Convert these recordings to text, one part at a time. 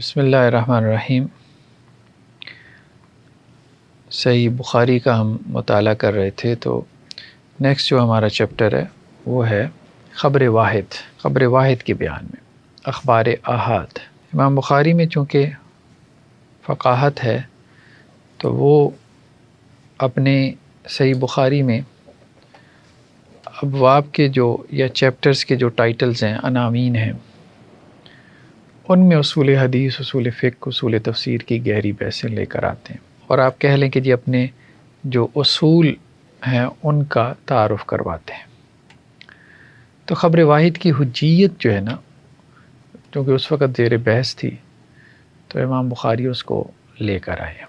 بسم اللہ الرحمن الرحیم۔ صحیح بخاری کا ہم مطالعہ کر رہے تھے، تو نیکسٹ جو ہمارا چیپٹر ہے وہ ہے خبر واحد۔ خبر واحد کے بیان میں اخبار احاد۔ امام بخاری میں چونکہ فقاہت ہے تو وہ اپنے صحیح بخاری میں ابواب کے جو یا چیپٹرز کے جو ٹائٹلز ہیں، عناوین ہیں، ان میں اصول حدیث، اصول فقہ، اصول تفسیر کی گہری بحثیں لے کر آتے ہیں، اور آپ کہہ لیں کہ جی اپنے جو اصول ہیں ان کا تعارف کرواتے ہیں۔ تو خبر واحد کی حجیت جو ہے نا، چونکہ اس وقت زیر بحث تھی تو امام بخاری اس کو لے کر آئے۔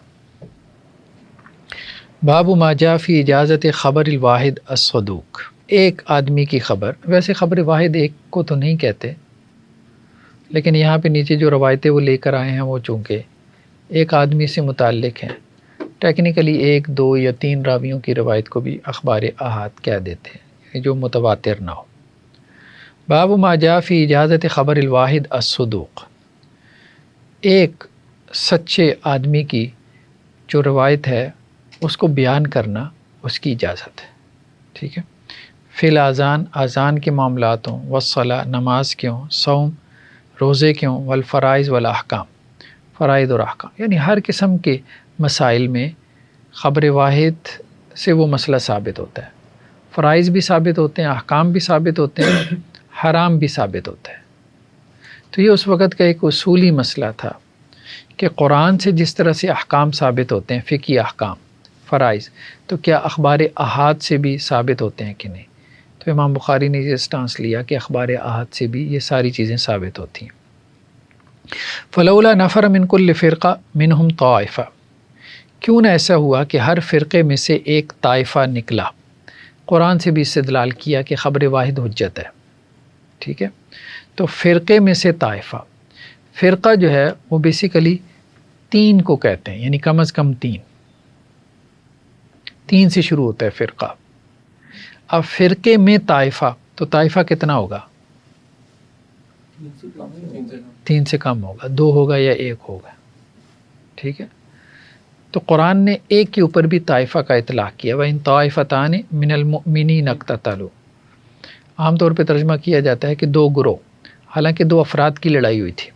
باب ما جاء فی اجازت خبر الواحد الصدوق۔ ایک آدمی کی خبر، ویسے خبر واحد ایک کو تو نہیں کہتے، لیکن یہاں پہ نیچے جو روایتیں وہ لے کر آئے ہیں وہ چونکہ ایک آدمی سے متعلق ہیں، ٹیکنیکلی ایک، دو یا تین راویوں کی روایت کو بھی اخبار احاد کہہ دیتے ہیں جو متواتر نہ ہو۔ باب ما جاء فی اجازت خبر الواحد الصدوق۔ ایک سچے آدمی کی جو روایت ہے اس کو بیان کرنا، اس کی اجازت ہے، ٹھیک ہے۔ فی الاذان، اذان کے معاملات ہوں، والصلاۃ، نماز کے ہوں، صوم، روزے کے ہوں، والفرائض والاحکام، فرائض اور احکام، یعنی ہر قسم کے مسائل میں خبر واحد سے وہ مسئلہ ثابت ہوتا ہے۔ فرائض بھی ثابت ہوتے ہیں، احکام بھی ثابت ہوتے ہیں، حرام بھی ثابت ہوتا ہے۔ تو یہ اس وقت کا ایک اصولی مسئلہ تھا کہ قرآن سے جس طرح سے احکام ثابت ہوتے ہیں، فقہی احکام، فرائض، تو کیا اخبار احاد سے بھی ثابت ہوتے ہیں کہ نہیں؟ تو امام بخاری نے یہ سٹانس لیا کہ اخبار احاد سے بھی یہ ساری چیزیں ثابت ہوتی ہیں۔ فلولا نفر من کل فرقہ منہم طائفہ، کیوں نہ ایسا ہوا کہ ہر فرقے میں سے ایک طائفہ نکلا۔ قرآن سے بھی استدلال کیا کہ خبر واحد حجت ہے، ٹھیک ہے۔ تو فرقے میں سے طائفہ، فرقہ جو ہے وہ بیسیکلی تین کو کہتے ہیں، یعنی کم از کم تین سے شروع ہوتا ہے فرقہ۔ اب فرقے میں طائفہ، تو طائفہ کتنا ہوگا؟ تین سے کم ہوگا، دو ہوگا یا ایک ہوگا، ٹھیک ہے۔ تو قرآن نے ایک کے اوپر بھی طائفہ کا اطلاق کیا، وَإِن طَائِفَتَانِ مِنَ الْمُؤْمِنِينَ اقْتَتَلُوا۔ عام طور پہ ترجمہ کیا جاتا ہے کہ دو گروہ، حالانکہ دو افراد کی لڑائی ہوئی تھی۔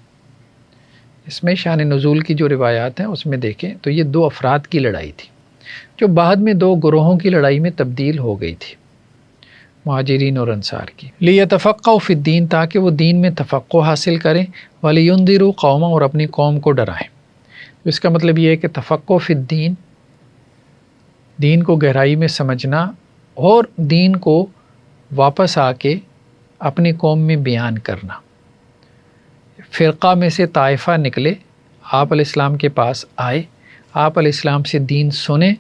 اس میں شان نزول کی جو روایات ہیں اس میں دیکھیں تو یہ دو افراد کی لڑائی تھی، جو بعد میں دو گروہوں کی لڑائی میں تبدیل ہو گئی تھی، مہاجرین اور انصار کی۔ لِيَتَفَقَّهُوا فِي الدِّينِ، تاکہ وہ دین میں تفقہ حاصل کریں، وَلِيُنذِرُوا قَوْمًا، اور اپنی قوم کو ڈرائیں۔ اس کا مطلب یہ ہے کہ تفقہ فی الدین، دین کو گہرائی میں سمجھنا، اور دین کو واپس آ کے اپنی قوم میں بیان کرنا۔ فرقہ میں سے طائفہ نکلے، آپ علیہ السلام کے پاس آئے، آپ علیہ السلام سے دین سنے،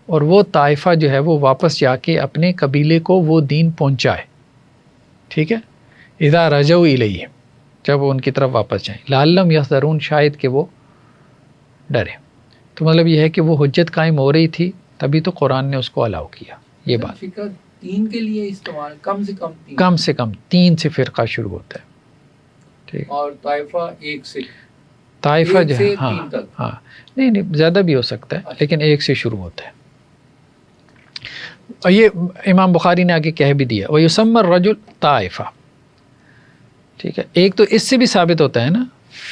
اور وہ طائفہ جو ہے وہ واپس جا کے اپنے قبیلے کو وہ دین پہنچائے، ٹھیک ہے۔ اذا رجعوا الیہ، جب وہ ان کی طرف واپس جائیں، لعلہم یحذرون، شاید کہ وہ ڈرے۔ تو مطلب یہ ہے کہ وہ حجت قائم ہو رہی تھی، تبھی تو قرآن نے اس کو الاؤ کیا۔ یہ بات تین کے لیے استعمال، کم سے کم تین سے فرقہ شروع ہوتا ہے، ٹھیک۔ اور طائفہ ایک سے، طائفہ جو ہے ہاں ہاں نہیں زیادہ بھی ہو سکتا ہے، لیکن ایک سے شروع ہوتا ہے۔ اور یہ امام بخاری نے آگے کہہ بھی دیا، وَيُسَمَّى الرَّجُلُ طائفہ، ٹھیک ہے۔ ایک تو اس سے بھی ثابت ہوتا ہے نا،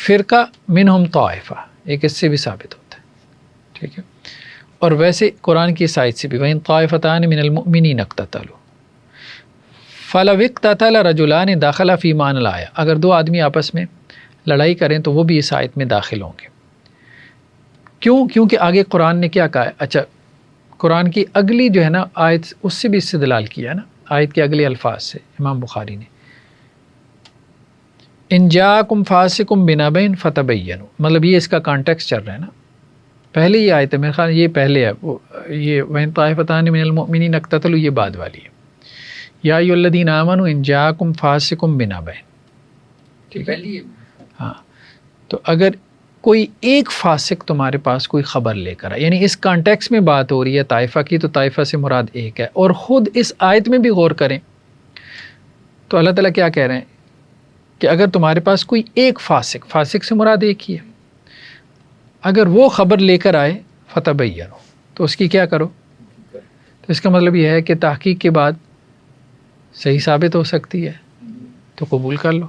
فرقہ منہم طائفہ، ایک اس سے بھی ثابت ہوتا ہے، ٹھیک ہے۔ اور ویسے قرآن کی اس آیت سے بھی، وَإِن طَائِفَتَانِ مِنَ الْمُؤْمِنِينَ اقْتَتَلُوا فَلَوِ اقْتَتَلَ رَجُلَانِ دَخَلَ فِي مَا الْآیَةِ، اگر دو آدمی آپس میں لڑائی کریں تو وہ بھی اس آیت میں داخل ہوں گے۔ کیونکہ آگے قرآن نے کیا کہا ہے؟ اچھا، قرآن کی اگلی جو ہے نا آیت، اس سے بھی استدلال کیا ہے نا، آیت کے اگلے الفاظ سے امام بخاری نے، ان جاءکم فاسقٌ بنبأ فتبینوا، مطلب یہ اس کا کانٹیکسٹ چل رہا ہے نا، پہلے یہ آیت ہے، میرے خیال یہ پہلے ہے، یہ وَإِن طَائِفَتَانِ مِنَ الْمُؤْمِنِينَ اقْتَتَلُوا یہ بعد والی ہے، یا ایھا الذین آمنوا ان جاءکم فاسقٌ بنبأ، ٹھیک ہے۔ ہاں، تو اگر کوئی ایک فاسق تمہارے پاس کوئی خبر لے کر آئے، یعنی اس کانٹیکس میں بات ہو رہی ہے طائفہ کی، تو طائفہ سے مراد ایک ہے۔ اور خود اس آیت میں بھی غور کریں تو اللہ تعالیٰ کیا کہہ رہے ہیں کہ اگر تمہارے پاس کوئی ایک فاسق سے مراد ایک ہی ہے، اگر وہ خبر لے کر آئے فتبینوا، تو اس کی کیا کرو؟ تو اس کا مطلب یہ ہے کہ تحقیق کے بعد صحیح ثابت ہو سکتی ہے تو قبول کر لو.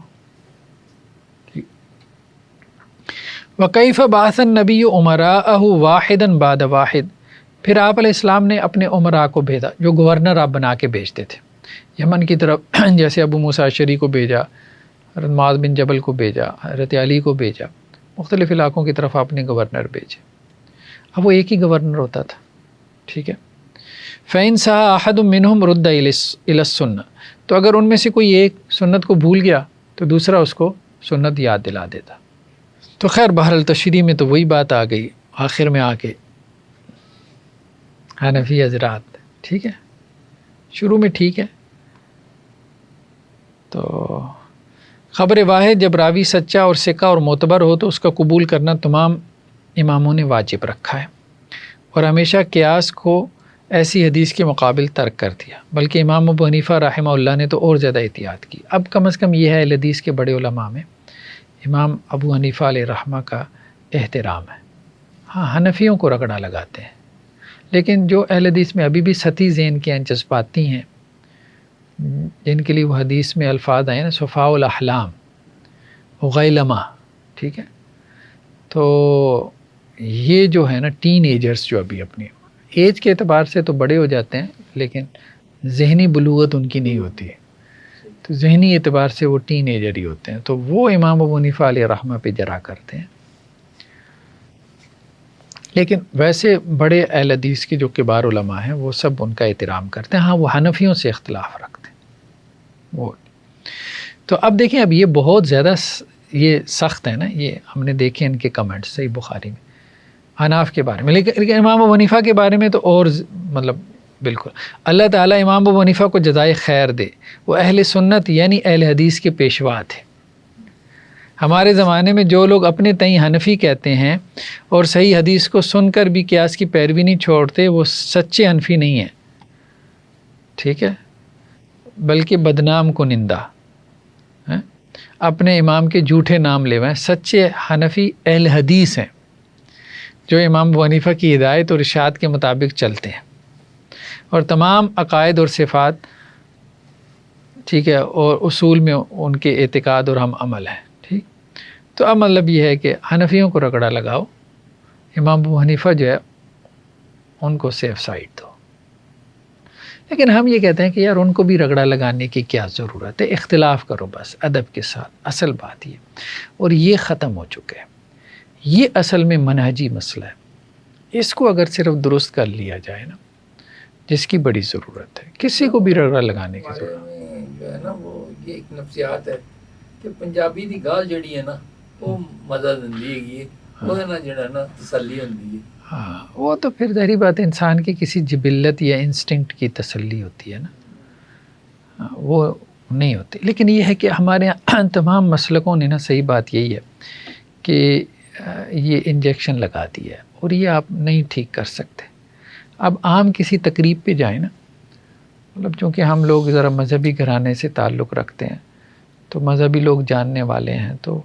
وَكَيْفَ بَعَثَ النَّبِيُّ أُمَرَاءَهُ وَاحِدًا بَعْدَ وَاحِدٍ، پھر آپ علیہ السلام نے اپنے عمراء کو بھیجا جو گورنر آپ بنا کے بھیجتے تھے یمن کی طرف، جیسے ابو موسیٰ اشعری کو بھیجا، حضرت معاذ بن جبل کو بھیجا، حضرت علی کو بھیجا، مختلف علاقوں کی طرف آپ نے گورنر بھیجے. اب وہ ایک ہی گورنر ہوتا تھا، ٹھیک ہے. فَإِن سَهَا أَحَدٌ مِّنْهُمْ رُدَّ إِلَى السُّنَّةِ، تو اگر ان میں سے کوئی ایک سنت کو بھول گیا تو دوسرا اس کو سنت یاد دلا دیتا. تو خیر بہرحال تشریح میں تو وہی بات آ گئی آخر میں آ کے حنفی حضرات، ٹھیک ہے، شروع میں ٹھیک ہے. تو خبر واحد جب راوی سچا اور ثقہ اور معتبر ہو تو اس کا قبول کرنا تمام اماموں نے واجب رکھا ہے، اور ہمیشہ قیاس کو ایسی حدیث کے مقابل ترک کر دیا، بلکہ امام ابو حنیفہ رحمہ اللہ نے تو اور زیادہ احتیاط کی. اب کم از کم یہ ہے حدیث کے بڑے علماء میں امام ابو حنیفہ علیہ رحمہ کا احترام ہے. ہاں حنفیوں کو رگڑا لگاتے ہیں، لیکن جو اہل حدیث میں ابھی بھی سطحی ذہن کے ہیں، جذباتی ہیں، جن کے لیے وہ حدیث میں الفاظ آئے نا صفاء الاحلام غیلمہ، ٹھیک ہے، تو یہ جو ہے نا ٹین ایجرز جو ابھی اپنی ایج کے اعتبار سے تو بڑے ہو جاتے ہیں لیکن ذہنی بلوغت ان کی نہیں ہوتی ہے، تو ذہنی اعتبار سے وہ ٹین ایجر ہی ہوتے ہیں، تو وہ امام ابو حنیفہ علیہ رحمہ پہ جرا کرتے ہیں. لیکن ویسے بڑے اہل حدیث کے جو کبار علماء ہیں وہ سب ان کا احترام کرتے ہیں. ہاں وہ حنفیوں سے اختلاف رکھتے ہیں وہ. تو اب دیکھیں، اب یہ بہت زیادہ یہ سخت ہے نا، یہ ہم نے دیکھے ان کے کمنٹس صحیح بخاری میں حناف کے بارے میں، لیکن امام ابو حنیفہ کے بارے میں تو اور مطلب بالکل اللہ تعالیٰ امام ابو حنیفہ کو جزائے خیر دے، وہ اہل سنت یعنی اہل حدیث کے پیشوا تھے. ہمارے زمانے میں جو لوگ اپنے تئیں حنفی کہتے ہیں اور صحیح حدیث کو سن کر بھی قیاس کی پیروی نہیں چھوڑتے، وہ سچے حنفی نہیں ہیں، ٹھیک ہے، بلکہ بدنام کنندہ ہیں، اپنے امام کے جھوٹے نام لے ہوئے ہیں. سچے حنفی اہل حدیث ہیں جو امام ابو حنیفہ کی ہدایت اور ارشاد کے مطابق چلتے ہیں، اور تمام عقائد اور صفات، ٹھیک ہے، اور اصول میں ان کے اعتقاد اور ہم عمل ہیں. ٹھیک، تو اب مطلب یہ ہے کہ حنفیوں کو رگڑا لگاؤ، امام ابو حنیفہ جو ہے ان کو سیف سائڈ دو. لیکن ہم یہ کہتے ہیں کہ یار ان کو بھی رگڑا لگانے کی کیا ضرورت ہے، اختلاف کرو بس ادب کے ساتھ. اصل بات یہ، اور یہ ختم ہو چکا ہے، یہ اصل میں منہجی مسئلہ ہے. اس کو اگر صرف درست کر لیا جائے نا، جس کی بڑی ضرورت ہے، کسی کو بھی رگڑا لگانے کی ضرورت ہے. جو ہے نا وہ یہ ایک نفسیات ہے کہ پنجابی دی گال جڑی ہے نا وہ مزہ دندی ہے، وہ نا جڑا نا تسلی ہوندی ہے. ہاں وہ تو پھر ظاہری بات ہے انسان کی کسی جبلت یا انسٹنکٹ کی تسلی ہوتی ہے نا، وہ نہیں ہوتی. لیکن یہ ہے کہ ہمارے یہاں تمام مسلکوں نے نا صحیح بات یہی ہے کہ یہ انجیکشن لگا دیا ہے اور یہ آپ نہیں ٹھیک کر سکتے. اب عام کسی تقریب پہ جائیں نا، مطلب چونکہ ہم لوگ ذرا مذہبی گھرانے سے تعلق رکھتے ہیں تو مذہبی لوگ جاننے والے ہیں، تو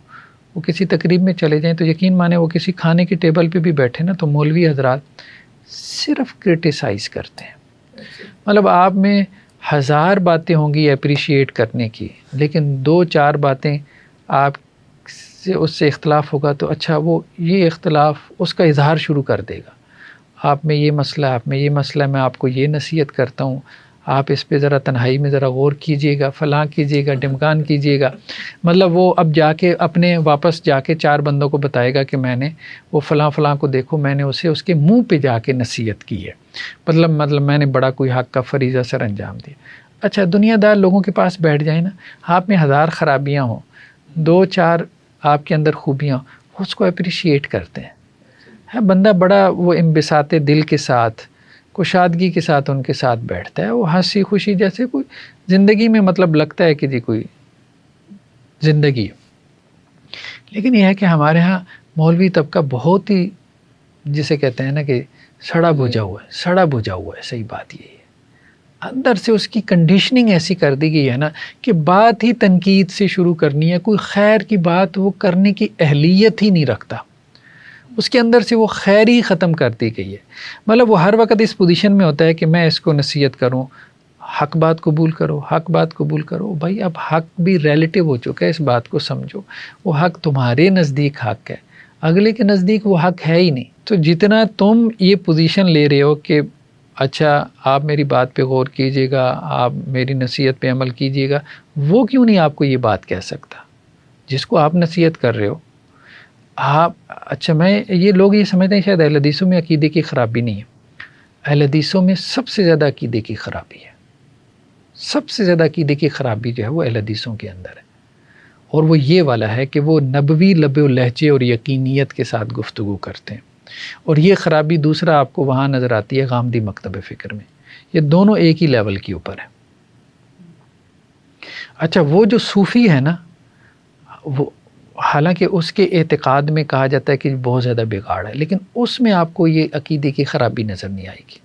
وہ کسی تقریب میں چلے جائیں تو یقین مانیں وہ کسی کھانے کی ٹیبل پہ بھی بیٹھے نا تو مولوی حضرات صرف کرٹیسائز کرتے ہیں. مطلب آپ میں 1000 باتیں ہوں گی اپریشیٹ کرنے کی، لیکن 2-4 باتیں آپ سے اس سے اختلاف ہوگا تو اچھا وہ یہ اختلاف اس کا اظہار شروع کر دے گا. آپ میں یہ مسئلہ، آپ میں یہ مسئلہ، میں آپ کو یہ نصیحت کرتا ہوں، آپ اس پہ ذرا تنہائی میں ذرا غور کیجئے گا، فلاں کیجئے گا، ڈمکان کیجئے گا. مطلب وہ اب جا کے اپنے واپس جا کے 4 بندوں کو بتائے گا کہ میں نے وہ فلاں فلاں کو دیکھو، میں نے اسے اس کے منہ پہ جا کے نصیحت کی ہے، مطلب میں نے بڑا کوئی حق کا فریضہ سر انجام دیا. اچھا دنیا دار لوگوں کے پاس بیٹھ جائیں نا، آپ میں 1000 خرابیاں ہوں، 2-4 آپ کے اندر خوبیاں، اس کو اپریشیٹ کرتے ہیں. بندہ بڑا وہ انبساط دل کے ساتھ، کشادگی کے ساتھ ان کے ساتھ بیٹھتا ہے، وہ ہنسی خوشی جیسے کوئی زندگی میں مطلب لگتا ہے کہ جی کوئی زندگی. لیکن یہ ہے کہ ہمارے ہاں مولوی طبقہ بہت ہی جسے کہتے ہیں نا کہ سڑا بجھا ہوا ہے. صحیح بات یہ ہے، اندر سے اس کی کنڈیشننگ ایسی کر دی گئی ہے نا کہ بات ہی تنقید سے شروع کرنی ہے، کوئی خیر کی بات وہ کرنے کی اہلیت ہی نہیں رکھتا. اس کے اندر سے وہ خیر ہی ختم کر دی گئی ہے. مطلب وہ ہر وقت اس پوزیشن میں ہوتا ہے کہ میں اس کو نصیحت کروں، حق بات قبول کرو، حق بات قبول کرو. بھائی اب حق بھی ریلیٹیو ہو چکا ہے، اس بات کو سمجھو. وہ حق تمہارے نزدیک حق ہے، اگلے کے نزدیک وہ حق ہے ہی نہیں. تو جتنا تم یہ پوزیشن لے رہے ہو کہ اچھا آپ میری بات پہ غور کیجیے گا، آپ میری نصیحت پہ عمل کیجیے گا، وہ کیوں نہیں آپ کو یہ بات کہہ سکتا جس کو آپ نصیحت کر رہے ہو آپ؟ اچھا میں یہ لوگ یہ سمجھتے ہیں شاید اہل حدیثوں میں عقیدے کی خرابی نہیں ہے. اہل حدیثوں میں سب سے زیادہ عقیدے کی خرابی ہے. سب سے زیادہ عقیدے کی خرابی جو ہے وہ اہل حدیثوں کے اندر ہے، اور وہ یہ والا ہے کہ وہ نبوی لب و لہجے اور یقینیت کے ساتھ گفتگو کرتے ہیں. اور یہ خرابی دوسرا آپ کو وہاں نظر آتی ہے غامدی مکتب فکر میں. یہ دونوں ایک ہی لیول کے اوپر ہیں. اچھا وہ جو صوفی ہے نا، وہ حالانکہ اس کے اعتقاد میں کہا جاتا ہے کہ بہت زیادہ بگاڑ ہے، لیکن اس میں آپ کو یہ عقیدے کی خرابی نظر نہیں آئے گی.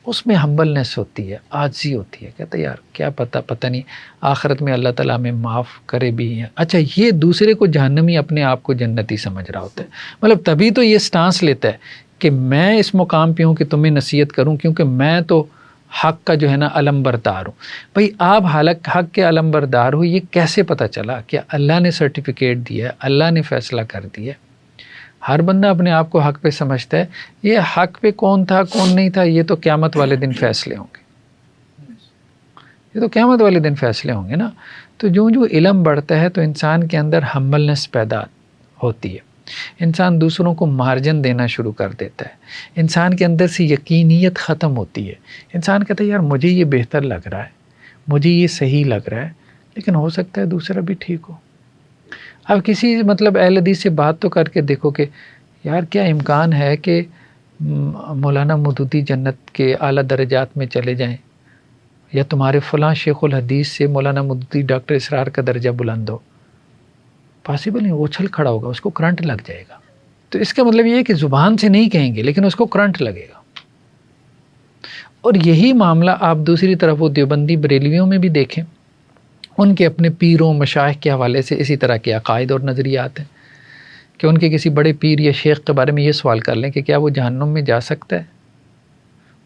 اس میں ہمبلنس ہوتی ہے، عاجزی ہوتی ہے. کہتا ہے یار کیا پتہ نہیں آخرت میں اللہ تعالیٰ ہمیں معاف کرے بھی ہیں. اچھا یہ دوسرے کو جہنمی اپنے آپ کو جنتی سمجھ رہا ہوتا ہے. مطلب تبھی تو یہ سٹانس لیتا ہے کہ میں اس مقام پہ ہوں کہ تمہیں نصیحت کروں، کیونکہ میں تو حق کا جو ہے نا علم بردار ہوں. بھئی آپ حق کے علم بردار ہو، یہ کیسے پتہ چلا؟ کہ اللہ نے سرٹیفکیٹ دیا ہے، اللہ نے فیصلہ کر دیا ہے. ہر بندہ اپنے آپ کو حق پہ سمجھتا ہے. یہ حق پہ کون تھا کون نہیں تھا یہ تو قیامت والے دن فیصلے ہوں گے. یہ تو قیامت والے دن فیصلے ہوں گے نا. تو جو علم بڑھتا ہے تو انسان کے اندر ہمبلنس پیدا ہوتی ہے. انسان دوسروں کو مارجن دینا شروع کر دیتا ہے. انسان کے اندر سے یقینیت ختم ہوتی ہے. انسان کہتا ہے یار مجھے یہ بہتر لگ رہا ہے، مجھے یہ صحیح لگ رہا ہے، لیکن ہو سکتا ہے دوسرا بھی ٹھیک ہو. اب کسی مطلب اہل حدیث سے بات تو کر کے دیکھو کہ یار کیا امکان ہے کہ مولانا مودودی جنت کے اعلیٰ درجات میں چلے جائیں، یا تمہارے فلاں شیخ الحدیث سے مولانا مودودی ڈاکٹر اسرار کا درجہ بلند ہو. پاسبل نہیں. وہ اچھل کھڑا ہوگا، اس کو کرنٹ لگ جائے گا. تو اس کا مطلب یہ ہے کہ زبان سے نہیں کہیں گے لیکن اس کو کرنٹ لگے گا. اور یہی معاملہ آپ دوسری طرف وہ دیوبندی بریلویوں میں بھی دیکھیں. ان کے اپنے پیروں مشائخ کے حوالے سے اسی طرح کے عقائد اور نظریات ہیں کہ ان کے کسی بڑے پیر یا شیخ کے بارے میں یہ سوال کر لیں کہ کیا وہ جہنم میں جا سکتا ہے،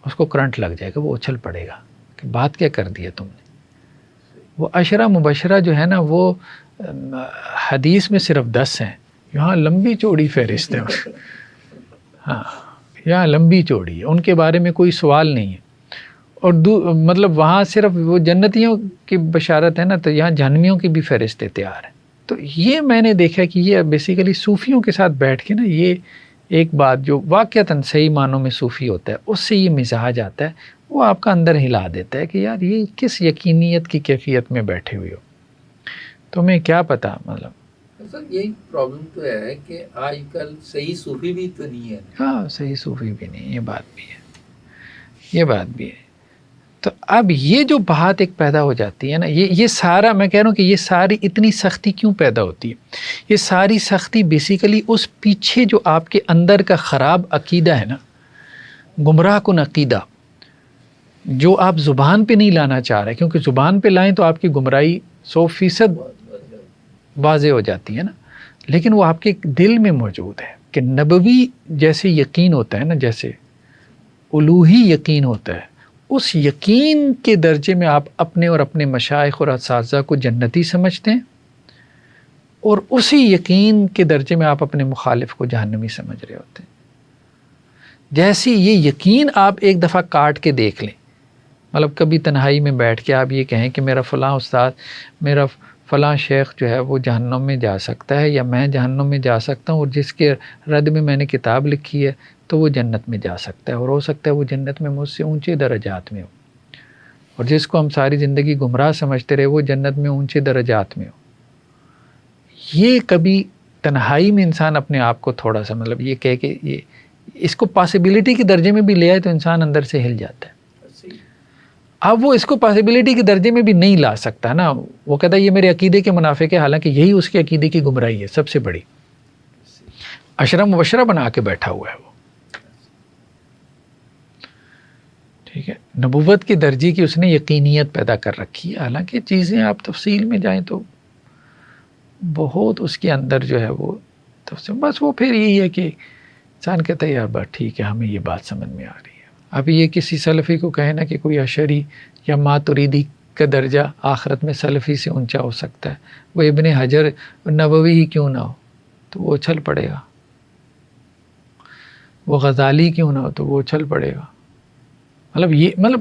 اس کو کرنٹ لگ جائے گا، وہ اچھل پڑے گا کہ بات کیا کر دی ہے تم نے. وہ عشرہ مبشرہ جو ہے نا وہ حدیث میں صرف 10 ہیں، یہاں لمبی چوڑی فہرست ہے. ہاں یہاں لمبی چوڑی ہے، ان کے بارے میں کوئی سوال نہیں ہے. اور مطلب وہاں صرف وہ جنتیوں کی بشارت ہے نا، تو یہاں جہنمیوں کی بھی فہرستیں تیار ہیں. تو یہ میں نے دیکھا کہ یہ بیسیکلی صوفیوں کے ساتھ بیٹھ کے نا یہ ایک بات جو واقعتاً صحیح معنوں میں صوفی ہوتا ہے اس سے یہ مزاج آتا ہے، وہ آپ کا اندر ہلا دیتا ہے کہ یار یہ کس یقینیت کی کیفیت میں بیٹھے ہوئے ہو، تمہیں کیا پتہ. مطلب سر یہی پرابلم تو ہے کہ آج کل صحیح صوفی بھی تو نہیں ہے. ہاں صحیح صوفی بھی نہیں، یہ بات بھی ہے، یہ بات بھی ہے. تو اب یہ جو بات ایک پیدا ہو جاتی ہے نا، یہ سارا میں کہہ رہا ہوں کہ یہ ساری اتنی سختی کیوں پیدا ہوتی ہے. یہ ساری سختی بیسیکلی اس پیچھے جو آپ کے اندر کا خراب عقیدہ ہے نا، گمراہ کن عقیدہ جو آپ زبان پہ نہیں لانا چاہ رہے، کیونکہ زبان پہ لائیں تو آپ کی گمراہی 100% واضح ہو جاتی ہے نا، لیکن وہ آپ کے دل میں موجود ہے کہ نبوی جیسے یقین ہوتا ہے نا، جیسے الوہی یقین ہوتا ہے، اس یقین کے درجے میں آپ اپنے اور اپنے مشائخ اور اساتذہ کو جنتی سمجھتے ہیں، اور اسی یقین کے درجے میں آپ اپنے مخالف کو جہنمی سمجھ رہے ہوتے ہیں. جیسی یہ یقین آپ ایک دفعہ کاٹ کے دیکھ لیں، مطلب کبھی تنہائی میں بیٹھ کے آپ یہ کہیں کہ میرا فلاں استاد، میرا فلاں شیخ جو ہے وہ جہنم میں جا سکتا ہے، یا میں جہنم میں جا سکتا ہوں، اور جس کے رد میں میں نے کتاب لکھی ہے تو وہ جنت میں جا سکتا ہے، اور ہو سکتا ہے وہ جنت میں مجھ سے اونچے درجات میں ہو، اور جس کو ہم ساری زندگی گمراہ سمجھتے رہے وہ جنت میں اونچے درجات میں ہو. یہ کبھی تنہائی میں انسان اپنے آپ کو تھوڑا سا مطلب یہ کہہ کہ یہ اس کو پاسبلٹی کے درجے میں بھی لے آئے تو انسان اندر سے ہل جاتا ہے. اب وہ اس کو پاسبلٹی کے درجے میں بھی نہیں لا سکتا نا، وہ کہتا ہے یہ میرے عقیدے کے منافق ہے، حالانکہ یہی اس کے عقیدے کی گمراہی ہے سب سے بڑی. عشرہ مبشرہ بنا کے بیٹھا ہوا ہے وہ، ٹھیک ہے، نبوت کے درجے کی اس نے یقینیت پیدا کر رکھی ہے. حالانکہ چیزیں آپ تفصیل میں جائیں تو بہت اس کے اندر جو ہے وہ تو بس وہ پھر یہی ہے کہ انسان کہتا ہے یار بات ٹھیک ہے، ہمیں یہ بات سمجھ میں آ رہی ہے. اب یہ کسی سلفی کو کہے نا کہ کوئی اشعری یا ماتریدی کا درجہ آخرت میں سلفی سے اونچا ہو سکتا ہے، وہ ابن حجر نووی ہی کیوں نہ ہو تو وہ اچھل پڑے گا، وہ غزالی کیوں نہ ہو تو وہ اچھل پڑے گا. مطلب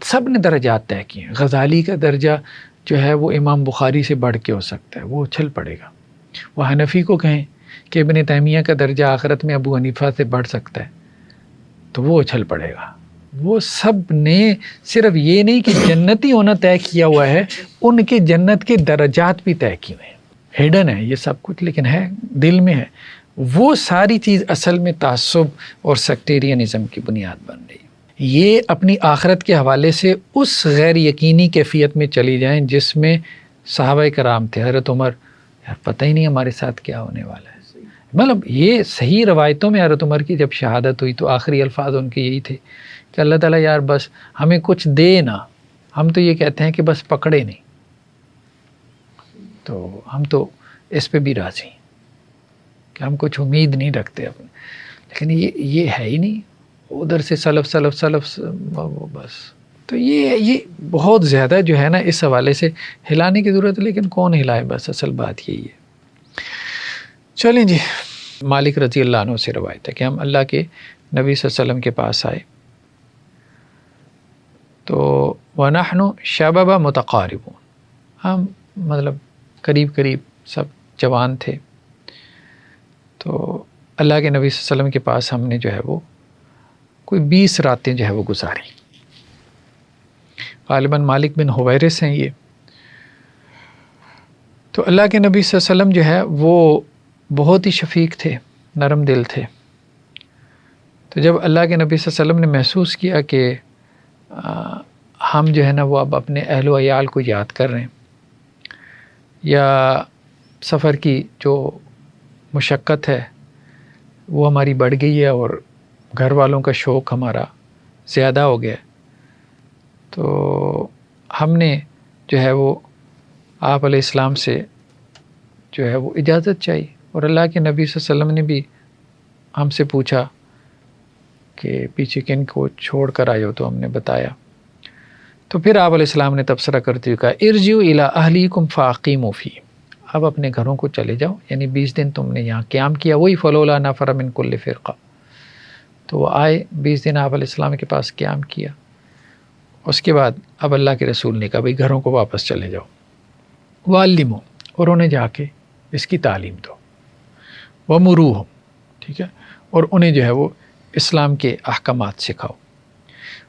سب نے درجات طے کیے ہیں. غزالی کا درجہ جو ہے وہ امام بخاری سے بڑھ کے ہو سکتا ہے، وہ اچھل پڑے گا. وہ حنفی کو کہیں کہ ابن تیمیہ کا درجہ آخرت میں ابو حنیفہ سے بڑھ سکتا ہے تو وہ اچھل پڑے گا. وہ سب نے صرف یہ نہیں کہ جنتی ہونا طے کیا ہوا ہے، ان کے جنت کے درجات بھی طے کیے ہوئے ہیں. ہڈن ہے یہ سب کچھ لیکن ہے دل میں ہے. وہ ساری چیز اصل میں تعصب اور سیکٹیرینزم کی بنیاد بن رہی ہے. یہ اپنی آخرت کے حوالے سے اس غیر یقینی کیفیت میں چلی جائیں جس میں صحابہ کرام تھے. حضرت عمر پتہ ہی نہیں ہمارے ساتھ کیا ہونے والا ہے. مطلب یہ صحیح روایتوں میں حضرت عمر کی جب شہادت ہوئی تو آخری الفاظ ان کے یہی تھے کہ اللہ تعالیٰ یار بس ہمیں کچھ دے نا، ہم تو یہ کہتے ہیں کہ بس پکڑے نہیں، تو ہم تو اس پہ بھی راضی ہیں کہ ہم کچھ امید نہیں رکھتے اپنے. لیکن یہ ہے ہی نہیں، ادھر سے سلف وہ بس. تو یہ بہت زیادہ جو ہے نا اس حوالے سے ہلانے کی ضرورت ہے، لیکن کون ہلائے، بس اصل بات یہی ہے. چلیں جی، مالک رضی اللہ عنہ سے روایت ہے کہ ہم اللہ کے نبی صلی اللہ علیہ وسلم کے پاس آئے تو وَنَحْنُ شَبَابَ مُتَقَارِبُونَ، ہم مطلب قریب سب جوان تھے. تو اللہ کے نبی صلی اللہ علیہ وسلم کے پاس ہم نے جو ہے وہ کوئی 20 راتیں جو ہے وہ گزاری. غالباً مالک بن حویرث ہیں یہ. تو اللہ کے نبی صلی اللہ علیہ وسلم جو ہے وہ بہت ہی شفیق تھے، نرم دل تھے. تو جب اللہ کے نبی صلی اللہ علیہ وسلم نے محسوس کیا کہ ہم جو ہے نا وہ اب اپنے اہل و عیال کو یاد کر رہے ہیں، یا سفر کی جو مشقت ہے وہ ہماری بڑھ گئی ہے اور گھر والوں کا شوق ہمارا زیادہ ہو گیا، تو ہم نے جو ہے وہ آپ علیہ السلام سے جو ہے وہ اجازت چاہیے. اور اللہ کے نبی صلی اللہ علیہ وسلم نے بھی ہم سے پوچھا کہ پیچھے کن کو چھوڑ کر آئے ہو، تو ہم نے بتایا. تو پھر آپ علیہ السلام نے تبصرہ کرتے ہوئے کہا ارجعوا الی اہلیکم فاقیموا فیہ، اب اپنے گھروں کو چلے جاؤ. یعنی 20 دن تم نے یہاں قیام کیا، وہی فلولا نفر من کل فرقہ. تو وہ آئے 20 دن آپ علیہ السلام کے پاس قیام کیا. اس کے بعد اب اللہ کے رسول نے کہا بھئی گھروں کو واپس چلے جاؤ. وعلموا، اور انہیں جا کے اس کی تعلیم دو. ومروہم، ٹھیک ہے، اور انہیں جو ہے وہ اسلام کے احکامات سکھاؤ.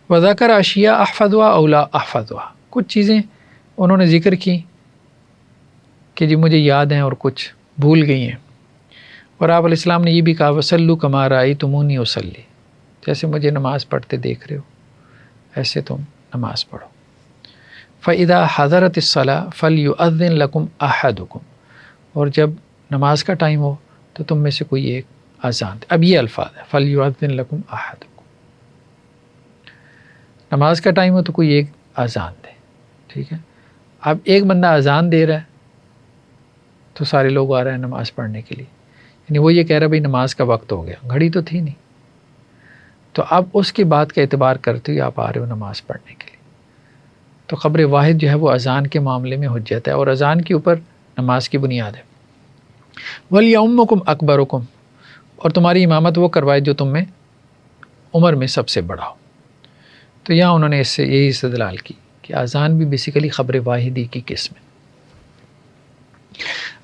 وذکر اشیاء احفظها او لا احفظها، کچھ چیزیں انہوں نے ذکر کی کہ جی مجھے یاد ہیں اور کچھ بھول گئی ہیں. اور آپ علیہ السلام نے یہ بھی کہا وصلوا کما رأیتمونی اصلی، جیسے مجھے نماز پڑھتے دیکھ رہے ہو ایسے تم نماز پڑھو. فإذا حضرت الصلاة فليؤذن لكم أحدكم، اور جب نماز کا ٹائم ہو تو تم میں سے کوئی ایک اذان دے. اب یہ الفاظ ہے فليؤذن لكم أحدكم، نماز کا ٹائم ہو تو کوئی ایک اذان دے. ٹھیک ہے، اب ایک بندہ اذان دے رہا ہے تو سارے لوگ آ رہے ہیں نماز پڑھنے کے لیے، یعنی وہ یہ کہہ رہا ہے بھئی نماز کا وقت ہو گیا، گھڑی تو تھی نہیں. تو اب اس کی بات کا اعتبار کرتے ہوئے آپ آ رہے ہو نماز پڑھنے کے لیے. تو خبر واحد جو ہے وہ اذان کے معاملے میں حجت ہے، اور اذان کے اوپر نماز کی بنیاد ہے. وَلْيَؤُمَّكُمْ أَكْبَرُكُمْ، اور تمہاری امامت وہ کروائے جو تم میں عمر میں سب سے بڑا ہو. تو یہاں انہوں نے اس سے یہی استدلال کی کہ اذان بھی بیسیکلی خبر واحدی کی قسم ہے.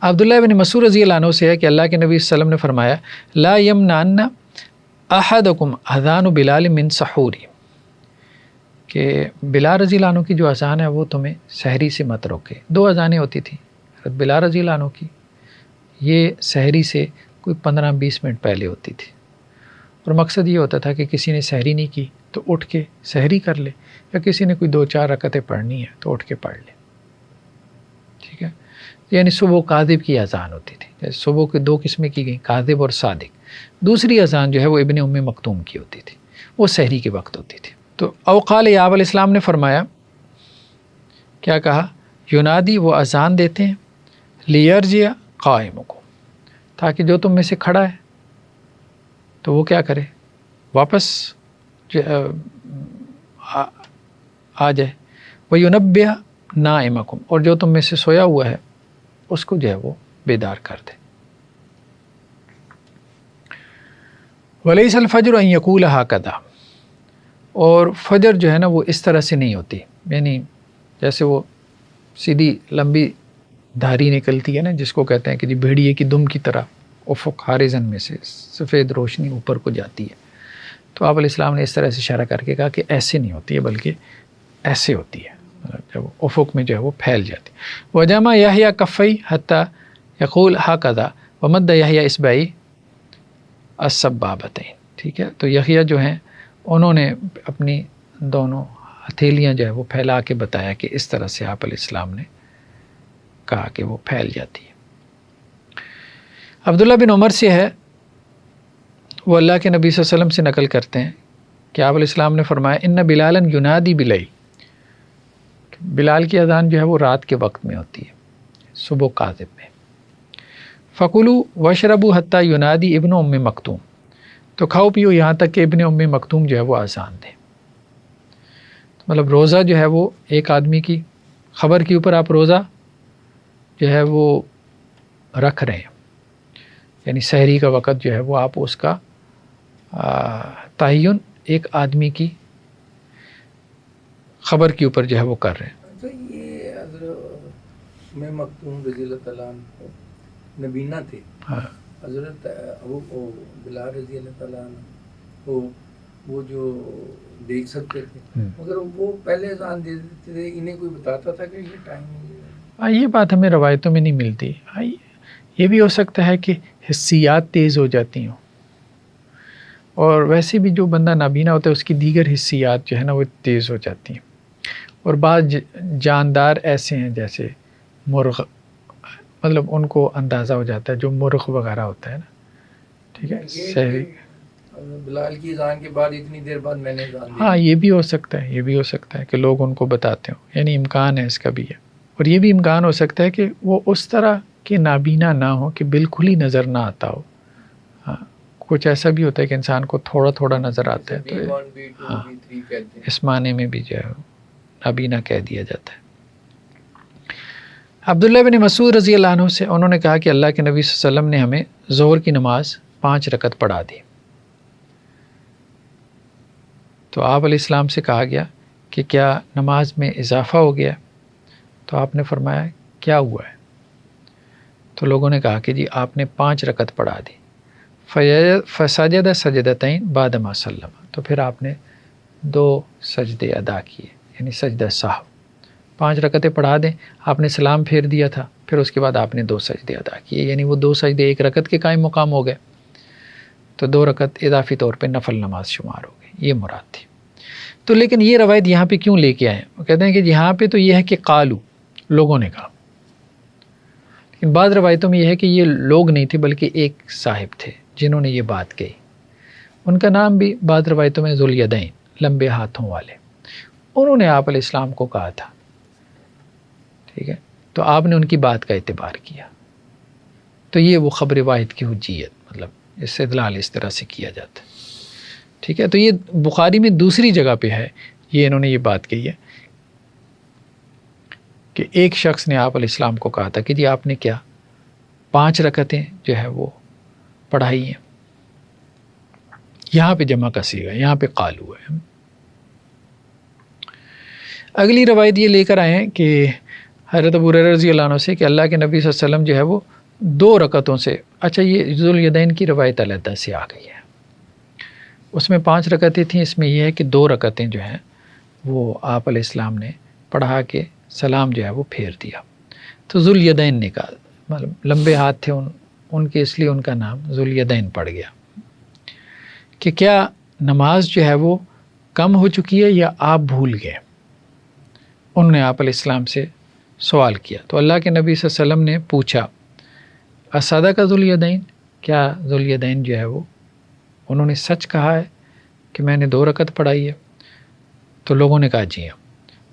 عبداللہ بن مسعود رضی اللہ عنہ سے ہے کہ اللہ کے نبی صلی اللہ علیہ وسلم نے فرمایا لا یمنعن احدکم اذان بلال من سحوری، کہ بلال رضی اللہ عنہ کی جو اذان ہے وہ تمہیں سحری سے مت روکے. 2 اذانیں ہوتی تھیں حضرت بلال رضی اللہ عنہ کی، یہ سحری سے کوئی 15-20 منٹ پہلے ہوتی تھی، اور مقصد یہ ہوتا تھا کہ کسی نے سحری نہیں کی تو اٹھ کے سحری کر لے، یا کسی نے کوئی 2-4 رکعتیں پڑھنی ہے تو اٹھ کے پڑھ لے. ٹھیک ہے، یعنی صبح کاذب کی اذان ہوتی تھی. جیسے صبح کی 2 قسمیں کی گئیں، کاذب اور صادق. دوسری اذان جو ہے وہ ابن ام مکتوم کی ہوتی تھی، وہ سحری کے وقت ہوتی تھی. تو اوقال آپ علیہ السلام نے فرمایا، کیا کہا؟ ینادی، وہ اذان دیتے ہیں، لیرجع قائمکم، تاکہ جو تم میں سے کھڑا ہے تو وہ کیا کرے، واپس آ جائے. وَيُنَبِّهَ نَائِمَكُمْ، اور جو تم میں سے سویا ہوا ہے اس کو جو ہے وہ بیدار کر دے. وَلَيْسَ الْفَجْرُ أَن يَقُولَ هَكَذَا، اور فجر جو ہے نا وہ اس طرح سے نہیں ہوتی، یعنی جیسے وہ سیدھی لمبی دھاری نکلتی ہے نا، جس کو کہتے ہیں کہ جی بھیڑیے کی دم کی طرح افق ہارزن میں سے سفید روشنی اوپر کو جاتی ہے. تو آپ علیہ السلام نے اس طرح سے اشارہ کر کے کہا کہ ایسے نہیں ہوتی ہے بلکہ ایسے ہوتی ہے، جب افق میں جو ہے وہ پھیل جاتی. وجمع یحییٰ کفی حتی یقول ہکذا ومد یحییٰ اصبعی السبابتین. ٹھیک ہے، تو یحییٰ جو ہیں انہوں نے اپنی دونوں ہتھیلیاں جو ہے وہ پھیلا کے بتایا کہ اس طرح سے آپ علیہ السلام نے کہا کہ وہ پھیل جاتی ہے. عبداللہ بن عمر سے ہے، وہ اللہ کے نبی صلی اللہ علیہ وسلم سے نقل کرتے ہیں کہ آپ علیہ السلام نے فرمایا ان بلالا ینادی بلیل، بلال کی اذان جو ہے وہ رات کے وقت میں ہوتی ہے، صبح کاذب میں. فکلوا واشربوا حتی ینادی ابن ام مکتوم، تو کھاؤ پیو یہاں تک کہ ابن ام مکتوم جو ہے وہ اذان دے. مطلب روزہ جو ہے وہ ایک آدمی کی خبر کے اوپر آپ روزہ جو ہے وہ رکھ رہے ہیں، یعنی سحری کا وقت جو ہے وہ آپ اس کا تعین ایک آدمی کی خبر کے اوپر جو ہے وہ کر رہے ہیں. تو یہ حضرت میں مکتوم رضی اللہ تعالیٰ عنہ نبینا تھے، حضرت ابو بلال رضی اللہ تعالیٰ عنہ وہ جو دیکھ سکتے تھے، مگر وہ پہلے اذان دے دیتے تھے، انہیں کوئی بتاتا تھا کہ یہ ٹائم ہے؟ یہ بات ہمیں روایتوں میں نہیں ملتی. یہ بھی ہو سکتا ہے کہ حسیات تیز ہو جاتی ہوں، اور ویسے بھی جو بندہ نابینا ہوتا ہے اس کی دیگر حسیات جو ہے نا وہ تیز ہو جاتی ہیں. اور بعض جاندار ایسے ہیں جیسے مرغ، مطلب ان کو اندازہ ہو جاتا ہے، جو مرغ وغیرہ ہوتا ہے نا. ٹھیک ہے، صحیح. بلال کی اذان کے بعد اتنی دیر بعد میں نے اذان دی. ہاں یہ بھی ہو سکتا ہے، یہ بھی ہو سکتا ہے کہ لوگ ان کو بتاتے ہوں، یعنی امکان ہے اس کا بھی ہے. اور یہ بھی امکان ہو سکتا ہے کہ وہ اس طرح کہ نابینا نہ ہو کہ بالکل ہی نظر نہ آتا ہو. ہاں کچھ ایسا بھی ہوتا ہے کہ انسان کو تھوڑا تھوڑا نظر آتا ہے، تو ہاں اس معنی میں بھی جو ہے نابینا کہہ دیا جاتا ہے. عبداللہ بن مسعود رضی اللہ عنہ سے انہوں نے کہا کہ اللہ کے نبی صلی اللہ علیہ وسلم نے ہمیں ظہر کی نماز 5 رکعت پڑھا دی. تو آپ علیہ السلام سے کہا گیا کہ کیا نماز میں اضافہ ہو گیا؟ تو آپ نے فرمایا کیا ہوا ہے؟ تو لوگوں نے کہا کہ جی آپ نے 5 رکعت پڑھا دی. فسجد سجدتین بعد ما سلم، تو پھر آپ نے 2 سجدے ادا کیے، یعنی سجدہ سہو. 5 رکعتیں پڑھا دیں، آپ نے سلام پھیر دیا تھا، پھر اس کے بعد آپ نے 2 سجدے ادا کیے، یعنی وہ 2 سجدے 1 رکعت کے قائم مقام ہو گئے، تو 2 رکعت اضافی طور پہ نفل نماز شمار ہو گئی. یہ مراد تھی. تو لیکن یہ روایت یہاں پہ کیوں لے کے آئے؟ وہ کہتے ہیں کہ یہاں پہ تو یہ ہے کہ قالو، لوگوں نے کہا. لیکن بعض روایتوں میں یہ ہے کہ یہ لوگ نہیں تھے بلکہ ایک صاحب تھے جنہوں نے یہ بات کہی. ان کا نام بھی بعض روایتوں میں ذوالیدین، لمبے ہاتھوں والے. انہوں نے آپ علیہ السلام کو کہا تھا. ٹھیک ہے، تو آپ نے ان کی بات کا اعتبار کیا. تو یہ وہ خبر واحد کی حجیت، مطلب استدلال اس طرح سے کیا جاتا ہے. ٹھیک ہے، تو یہ بخاری میں دوسری جگہ پہ ہے، یہ انہوں نے یہ بات کہی ہے کہ ایک شخص نے آپ علیہ السلام کو کہا تھا کہ جی آپ نے کیا 5 رکعتیں جو ہے وہ پڑھائی ہیں. یہاں پہ جمع کا صیغہ، یہاں پہ قالو ہے. اگلی روایت یہ لے کر آئے ہیں کہ حضرت ابو ہریرہ رضی اللہ عنہ سے کہ اللہ کے نبی صلی اللہ علیہ وسلم جو ہے وہ 2 رکعتوں سے، اچھا یہ ذوالیدین کی روایت علیحدہ سے آ گئی ہے، اس میں 5 رکعتیں تھیں، اس میں یہ ہے کہ 2 رکعتیں جو ہیں وہ آپ علیہ السلام نے پڑھا کے سلام جو ہے وہ پھیر دیا. تو ذوالیدین نے کہا، مطلب لمبے ہاتھ تھے ان کے، اس لیے ان کا نام ذوالیدین پڑ گیا. کہ کیا نماز جو ہے وہ کم ہو چکی ہے یا آپ بھول گئے؟ انہوں نے آپ علیہ السلام سے سوال کیا. تو اللہ کے نبی صلی اللہ علیہ وسلم نے پوچھا اصدق ذوالیدین، کیا ذوالیدین جو ہے وہ انہوں نے سچ کہا ہے کہ میں نے 2 رکعت پڑھائی ہے؟ تو لوگوں نے کہا جی ہاں.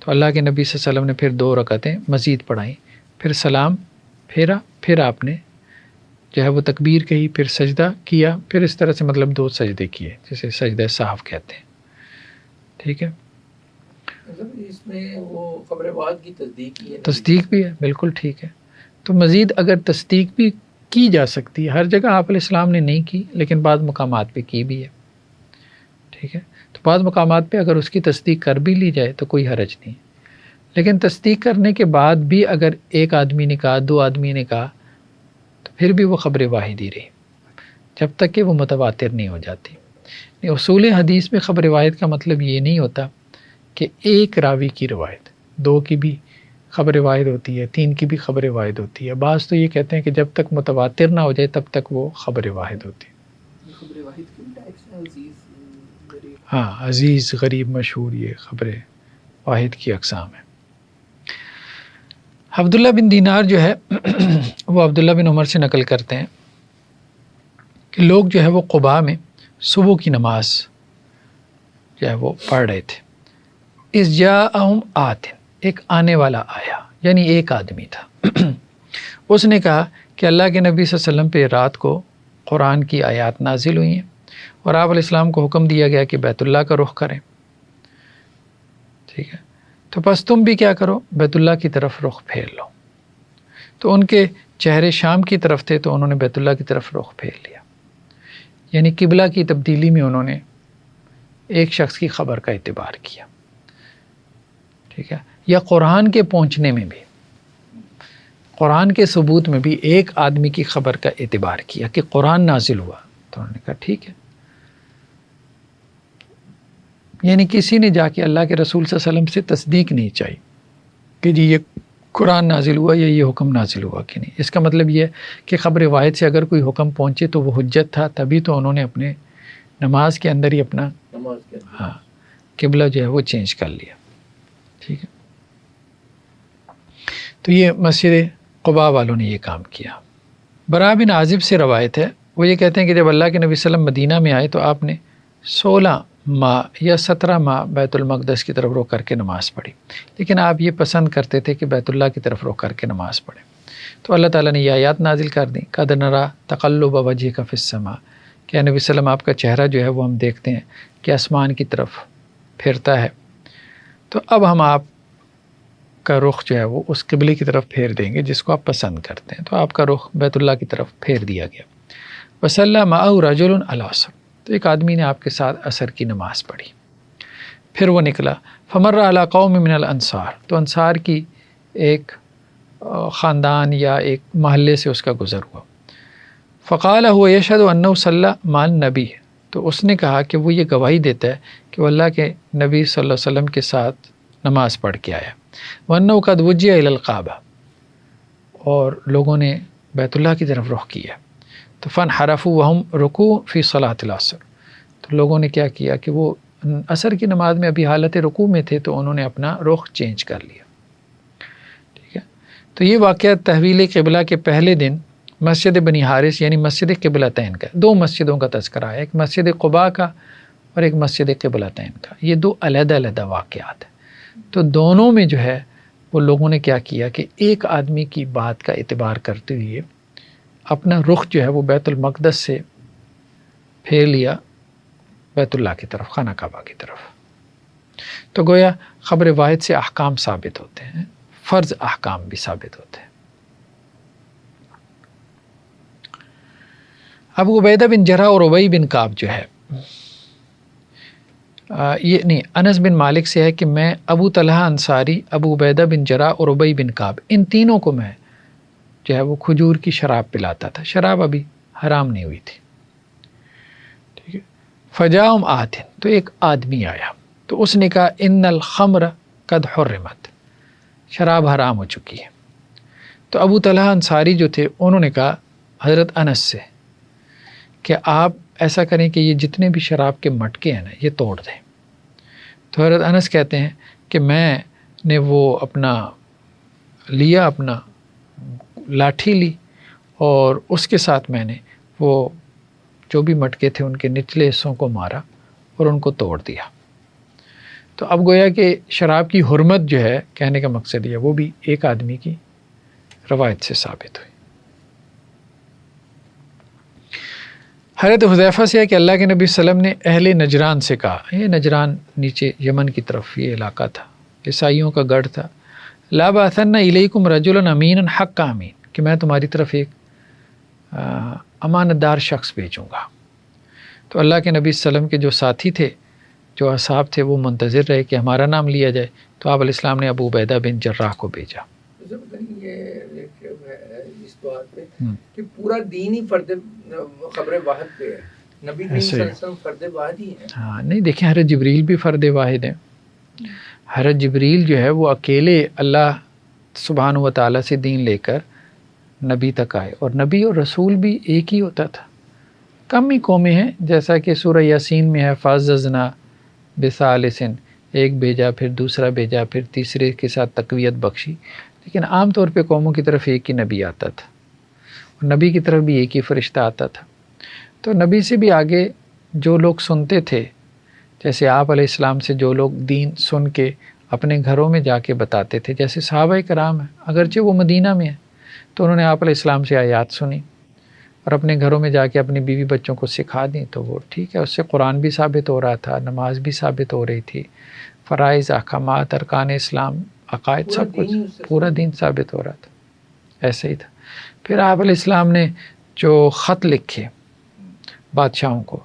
تو اللہ کے نبی صلی اللہ علیہ وسلم نے پھر 2 رکعتیں مزید پڑھائیں، پھر سلام پھیرا، پھر آپ نے جو ہے وہ تکبیر کہی، پھر سجدہ کیا، پھر اس طرح سے مطلب 2 سجدے کیے جسے سجدہ صاحب کہتے ہیں. ٹھیک ہے، مطلب اس میں وہ خبر واحد کی تصدیق ہی ہے، تصدیق بھی ہے، بالکل ٹھیک ہے. تو مزید اگر تصدیق بھی کی جا سکتی ہے، ہر جگہ آپ علیہ السلام نے نہیں کی لیکن بعض مقامات پہ کی بھی ہے. ٹھیک ہے، تو بعض مقامات پہ اگر اس کی تصدیق کر بھی لی جائے تو کوئی حرج نہیں. لیکن تصدیق کرنے کے بعد بھی اگر ایک آدمی نے کہا، 2 آدمی نے کہا، تو پھر بھی وہ خبر واحد ہی رہی جب تک کہ وہ متواتر نہیں ہو جاتی. اصول حدیث میں خبر واحد کا مطلب یہ نہیں ہوتا کہ ایک راوی کی روایت، 2 کی بھی خبر واحد ہوتی ہے، 3 کی بھی خبر واحد ہوتی ہے. بعض تو یہ کہتے ہیں کہ جب تک متواتر نہ ہو جائے تب تک وہ خبر واحد ہوتی ہے. خبر واحد کے بھی ٹائپس ہیں، عزیز، غریب. ہاں، عزیز، غریب، مشہور، یہ خبر واحد کی اقسام ہیں. عبداللہ بن دینار جو ہے وہ عبداللہ بن عمر سے نقل کرتے ہیں کہ لوگ جو ہے وہ قباء میں صبح کی نماز جو ہے وہ پڑھ رہے تھے. اس جاءہم آت، ایک آنے والا آیا، یعنی ایک آدمی تھا. اس نے کہا کہ اللہ کے نبی صلی اللہ علیہ وسلم پہ رات کو قرآن کی آیات نازل ہوئی ہیں اور آپ علیہ السلام کو حکم دیا گیا کہ بیت اللہ کا رخ کریں. ٹھیک ہے، تو بس تم بھی کیا کرو، بیت اللہ کی طرف رخ پھیر لو. تو ان کے چہرے شام کی طرف تھے تو انہوں نے بیت اللہ کی طرف رخ پھیر لیا. یعنی قبلہ کی تبدیلی میں انہوں نے ایک شخص کی خبر کا اعتبار کیا. ٹھیک ہے، یا قرآن کے پہنچنے میں بھی، قرآن کے ثبوت میں بھی ایک آدمی کی خبر کا اعتبار کیا کہ قرآن نازل ہوا، تو انہوں نے کہا ٹھیک ہے. یعنی کسی نے جا کے اللہ کے رسول صلی اللہ علیہ وسلم سے تصدیق نہیں چاہی کہ جی یہ قرآن نازل ہوا یا یہ حکم نازل ہوا کہ نہیں. اس کا مطلب یہ ہے کہ خبر واحد سے اگر کوئی حکم پہنچے تو وہ حجت تھا، تبھی تو انہوں نے اپنے نماز کے اندر ہی اپنا قبلہ جو ہے وہ چینج کر لیا. ٹھیک ہے، تو یہ مسجد قباء والوں نے یہ کام کیا. براء بن عازب سے روایت ہے، وہ یہ کہتے ہیں کہ جب اللہ کے نبی صلی اللہ علیہ وسلم مدینہ میں آئے تو آپ نے 16 ماہ یا 17 ماہ بیت المقدس کی طرف رخ کر کے نماز پڑھی، لیکن آپ یہ پسند کرتے تھے کہ بیت اللہ کی طرف رخ کر کے نماز پڑھیں. تو اللہ تعالیٰ نے یہ آیات نازل کر دیں، قد نری تقلب وجہک فی السماء، کہ نبی صلی اللہ علیہ وسلم آپ کا چہرہ جو ہے وہ ہم دیکھتے ہیں کہ آسمان کی طرف پھرتا ہے، تو اب ہم آپ کا رخ جو ہے وہ اس قبلے کی طرف پھیر دیں گے جس کو آپ پسند کرتے ہیں. تو آپ کا رخ بیت اللہ کی طرف پھیر دیا گیا. وصلی معہ رجل العصر، تو ایک آدمی نے آپ کے ساتھ عصر کی نماز پڑھی. پھر وہ نکلا، فمر علی قوم من الانصار، تو انصار کی ایک خاندان یا ایک محلے سے اس کا گزر ہوا. فقال هو یشهد انه صلی مع النبی، تو اس نے کہا کہ وہ یہ گواہی دیتا ہے کہ وہ اللہ کے نبی صلی اللہ علیہ وسلم کے ساتھ نماز پڑھ کے آیا. وَأَنَّهُ قَدْ وُجِّهَ إِلَى الْقَعْبَةِ، اور لوگوں نے بیت اللہ کی طرف رخ کیا. تو فَانْحَرَفُوا وَهُمْ رُكُوعٌ فِي صَلَاةِ الْعَصْرِ، تو لوگوں نے کیا کیا کہ وہ عصر کی نماز میں ابھی حالت رکوع میں تھے تو انہوں نے اپنا رخ چینج کر لیا. ٹھیک ہے، تو یہ واقعہ تحویل قبلہ کے پہلے دن مسجد بنی حارث یعنی مسجد قبلتین کا، 2 مسجدوں کا تذکرہ ہے، ایک مسجد قباء کا اور ایک مسجد قبلتین کا. یہ 2 علیحدہ علیحدہ واقعات ہیں. تو دونوں میں جو ہے وہ لوگوں نے کیا کیا کہ ایک آدمی کی بات کا اعتبار کرتے ہوئے اپنا رخ جو ہے وہ بیت المقدس سے پھیر لیا بیت اللہ کی طرف، خانہ کعبہ کی طرف. تو گویا خبر واحد سے احکام ثابت ہوتے ہیں، فرض احکام بھی ثابت ہوتے ہیں. ابو عبیدہ بن جرح اور ابی بن کعب جو ہے یہ نہیں، انس بن مالک سے ہے کہ میں ابو طلحہ انصاری، ابو عبیدہ بن جرح اور ابی بن کعب، ان تینوں کو میں جو ہے وہ کھجور کی شراب پلاتا تھا. شراب ابھی حرام نہیں ہوئی تھی. ٹھیک ہے، فجاءہم آت، تو ایک آدمی آیا تو اس نے کہا ان الخمر قد حرمت، شراب حرام ہو چکی ہے. تو ابو طلحہ انصاری جو تھے انہوں نے کہا حضرت انس سے کہ آپ ایسا کریں کہ یہ جتنے بھی شراب کے مٹکے ہیں نا یہ توڑ دیں. تو حضرت انس کہتے ہیں کہ میں نے وہ اپنا لاٹھی لی اور اس کے ساتھ میں نے وہ جو بھی مٹکے تھے ان کے نچلے حصوں کو مارا اور ان کو توڑ دیا. تو اب گویا کہ شراب کی حرمت جو ہے کہنے کا مقصد یہ وہ بھی ایک آدمی کی روایت سے ثابت ہوئی. حضرت حذیفہ سے ہے کہ اللہ کے نبی صلی اللہ علیہ وسلم نے اہل نجران سے کہا، یہ نجران نیچے یمن کی طرف یہ علاقہ تھا، عیسائیوں کا گڑھ تھا، لا بعثن الیکم رجلا امینا حق امین، کہ میں تمہاری طرف ایک امانت دار شخص بھیجوں گا۔ تو اللہ کے نبی صلی اللہ علیہ وسلم کے جو ساتھی تھے، جو اصحاب تھے، وہ منتظر رہے کہ ہمارا نام لیا جائے، تو آپ علیہ السلام نے ابو عبیدہ بن جراح کو بھیجا۔ اس بات پہ کہ پورا دین ہی فرد خبر واحد پہ ہے، نبی کریم صلی اللہ علیہ وسلم فرد واحد ہی ہیں۔ ہاں نہیں، دیکھیں حضرت جبریل بھی فرد واحد ہیں۔ حضرت جبریل جو ہے وہ اکیلے اللہ سبحانہ و تعالیٰ سے دین لے کر نبی تک آئے، اور نبی اور رسول بھی ایک ہی ہوتا تھا۔ کم ہی قومیں ہیں، جیسا کہ سورہ یاسین میں ہے، فَعَزَّزْنَا بِثَالِثٍ، ایک بھیجا، پھر دوسرا بھیجا، پھر تیسرے کے ساتھ تقویت بخشی، لیکن عام طور پہ قوموں کی طرف ایک ہی نبی آتا تھا، اور نبی کی طرف بھی ایک ہی فرشتہ آتا تھا۔ تو نبی سے بھی آگے جو لوگ سنتے تھے، جیسے آپ علیہ السلام سے جو لوگ دین سن کے اپنے گھروں میں جا کے بتاتے تھے، جیسے صحابہ کرام ہیں، اگرچہ وہ مدینہ میں ہیں، تو انہوں نے آپ علیہ السلام سے آیات سنی اور اپنے گھروں میں جا کے اپنی بیوی بچوں کو سکھا دیں، تو وہ ٹھیک ہے، اس سے قرآن بھی ثابت ہو رہا تھا، نماز بھی ثابت ہو رہی تھی، فرائض، احکامات، ارکان اسلام، عقائد، سب کچھ، پورا دین ثابت ہو رہا تھا۔ ایسے ہی تھا۔ پھر آپ علیہ السلام نے جو خط لکھے بادشاہوں کو،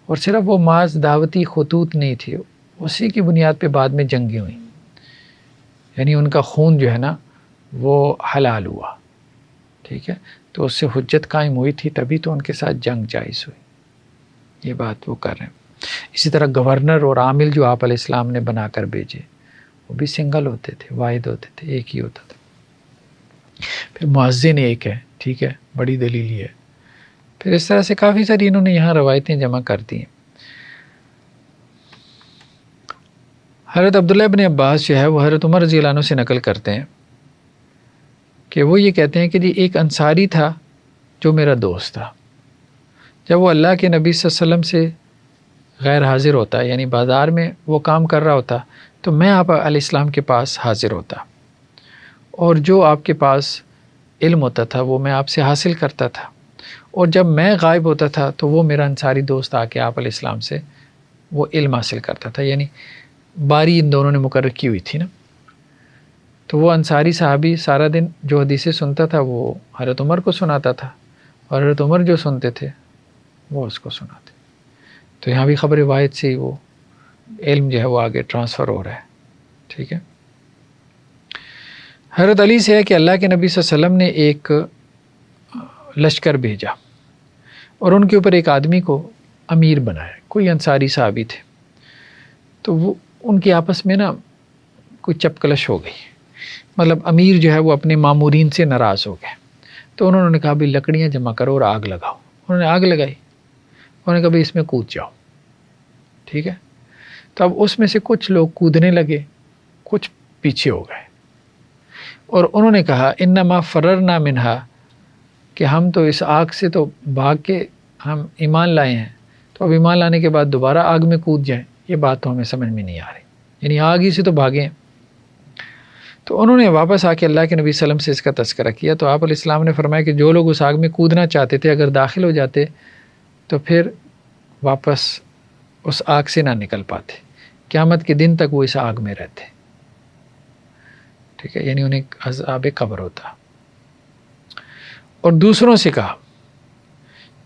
اور صرف وہ محض دعوتی خطوط نہیں تھی، اسی کی بنیاد پہ بعد میں جنگیں ہوئیں، یعنی ان کا خون جو ہے نا وہ حلال ہوا، ٹھیک ہے، تو اس سے حجت قائم ہوئی تھی، تبھی تو ان کے ساتھ جنگ جائز ہوئی۔ یہ بات وہ کر رہے ہیں۔ اسی طرح گورنر اور عامل جو آپ علیہ السلام نے بنا کر بھیجے، وہ بھی سنگل ہوتے تھے، واحد ہوتے تھے، ایک ہی ہوتا تھا۔ پھر مؤذن ایک ہے، ٹھیک ہے، بڑی دلیل یہ ہے۔ پھر اس طرح سے کافی ساری انہوں نے یہاں روایتیں جمع کر دی ہیں۔ حضرت عبداللہ ابن عباس جو ہے وہ حضرت عمر رضی اللہ عنہ سے نقل کرتے ہیں کہ وہ یہ کہتے ہیں کہ جی ایک انصاری تھا جو میرا دوست تھا، جب وہ اللہ کے نبی صلی اللہ علیہ وسلم سے غیر حاضر ہوتا، یعنی بازار میں وہ کام کر رہا ہوتا، تو میں آپ علیہ السلام کے پاس حاضر ہوتا، اور جو آپ کے پاس علم ہوتا تھا وہ میں آپ سے حاصل کرتا تھا، اور جب میں غائب ہوتا تھا تو وہ میرا انصاری دوست آ کے آپ علیہ السلام سے وہ علم حاصل کرتا تھا، یعنی باری ان دونوں نے مقرر کی ہوئی تھی نا۔ تو وہ انصاری صحابی سارا دن جو حدیثیں سنتا تھا وہ حضرت عمر کو سناتا تھا، اور حضرت عمر جو سنتے تھے وہ اس کو سناتے۔ تو یہاں بھی خبر واحد سے ہی وہ علم جو ہے وہ آگے ٹرانسفر ہو رہا ہے، ٹھیک ہے۔ حضرت علی سے ہے کہ اللہ کے نبی صلی اللہ علیہ وسلم نے ایک لشکر بھیجا اور ان کے اوپر ایک آدمی کو امیر بنایا، کوئی انصاری صحابی تھے، تو وہ ان کی آپس میں نا کوئی چپکلش ہو گئی، مطلب امیر جو ہے وہ اپنے مامورین سے ناراض ہو گئے، تو انہوں نے کہا بھی لکڑیاں جمع کرو اور آگ لگاؤ۔ انہوں نے آگ لگائی، انہوں نے کہا بھی اس میں کود جاؤ، ٹھیک ہے۔ تو اب اس میں سے کچھ لوگ کودنے لگے، کچھ پیچھے ہو گئے، اور انہوں نے کہا انما فررنا منہا، کہ ہم تو اس آگ سے تو بھاگ کے ہم ایمان لائے ہیں، تو اب ایمان لانے کے بعد دوبارہ آگ میں کود جائیں، یہ بات تو ہمیں سمجھ میں نہیں آ رہی، یعنی آگ ہی سے تو بھاگے ہیں۔ تو انہوں نے واپس آ کے اللہ کے نبی صلی اللہ علیہ وسلم سے اس کا تذکرہ کیا، تو آپ علیہ السلام نے فرمایا کہ جو لوگ اس آگ میں کودنا چاہتے تھے اگر داخل ہو جاتے تو پھر واپس اس آگ سے نہ نکل پاتے، قیامت کے دن تک وہ اس آگ میں رہتے، ٹھیک ہے، یعنی انہیں عذاب قبر ہوتا۔ اور دوسروں سے کہا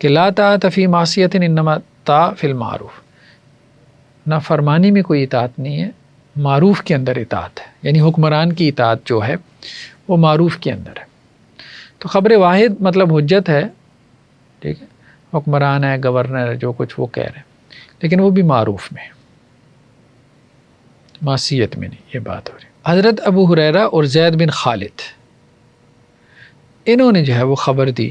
کہ لا طاعۃ فی معصیۃ انما طاعۃ فی المعروف، نہ فرمانی میں کوئی اطاعت نہیں ہے، معروف کے اندر اطاعت ہے، یعنی حکمران کی اطاعت جو ہے وہ معروف کے اندر ہے۔ تو خبر واحد مطلب حجت ہے، ٹھیک ہے، حکمران ہے، گورنر ہے، جو کچھ وہ کہہ رہے ہیں، لیکن وہ بھی معروف میں، معصیت میں نہیں، یہ بات ہو رہی۔ حضرت ابو ہریرہ اور زید بن خالد، انہوں نے جو ہے وہ خبر دی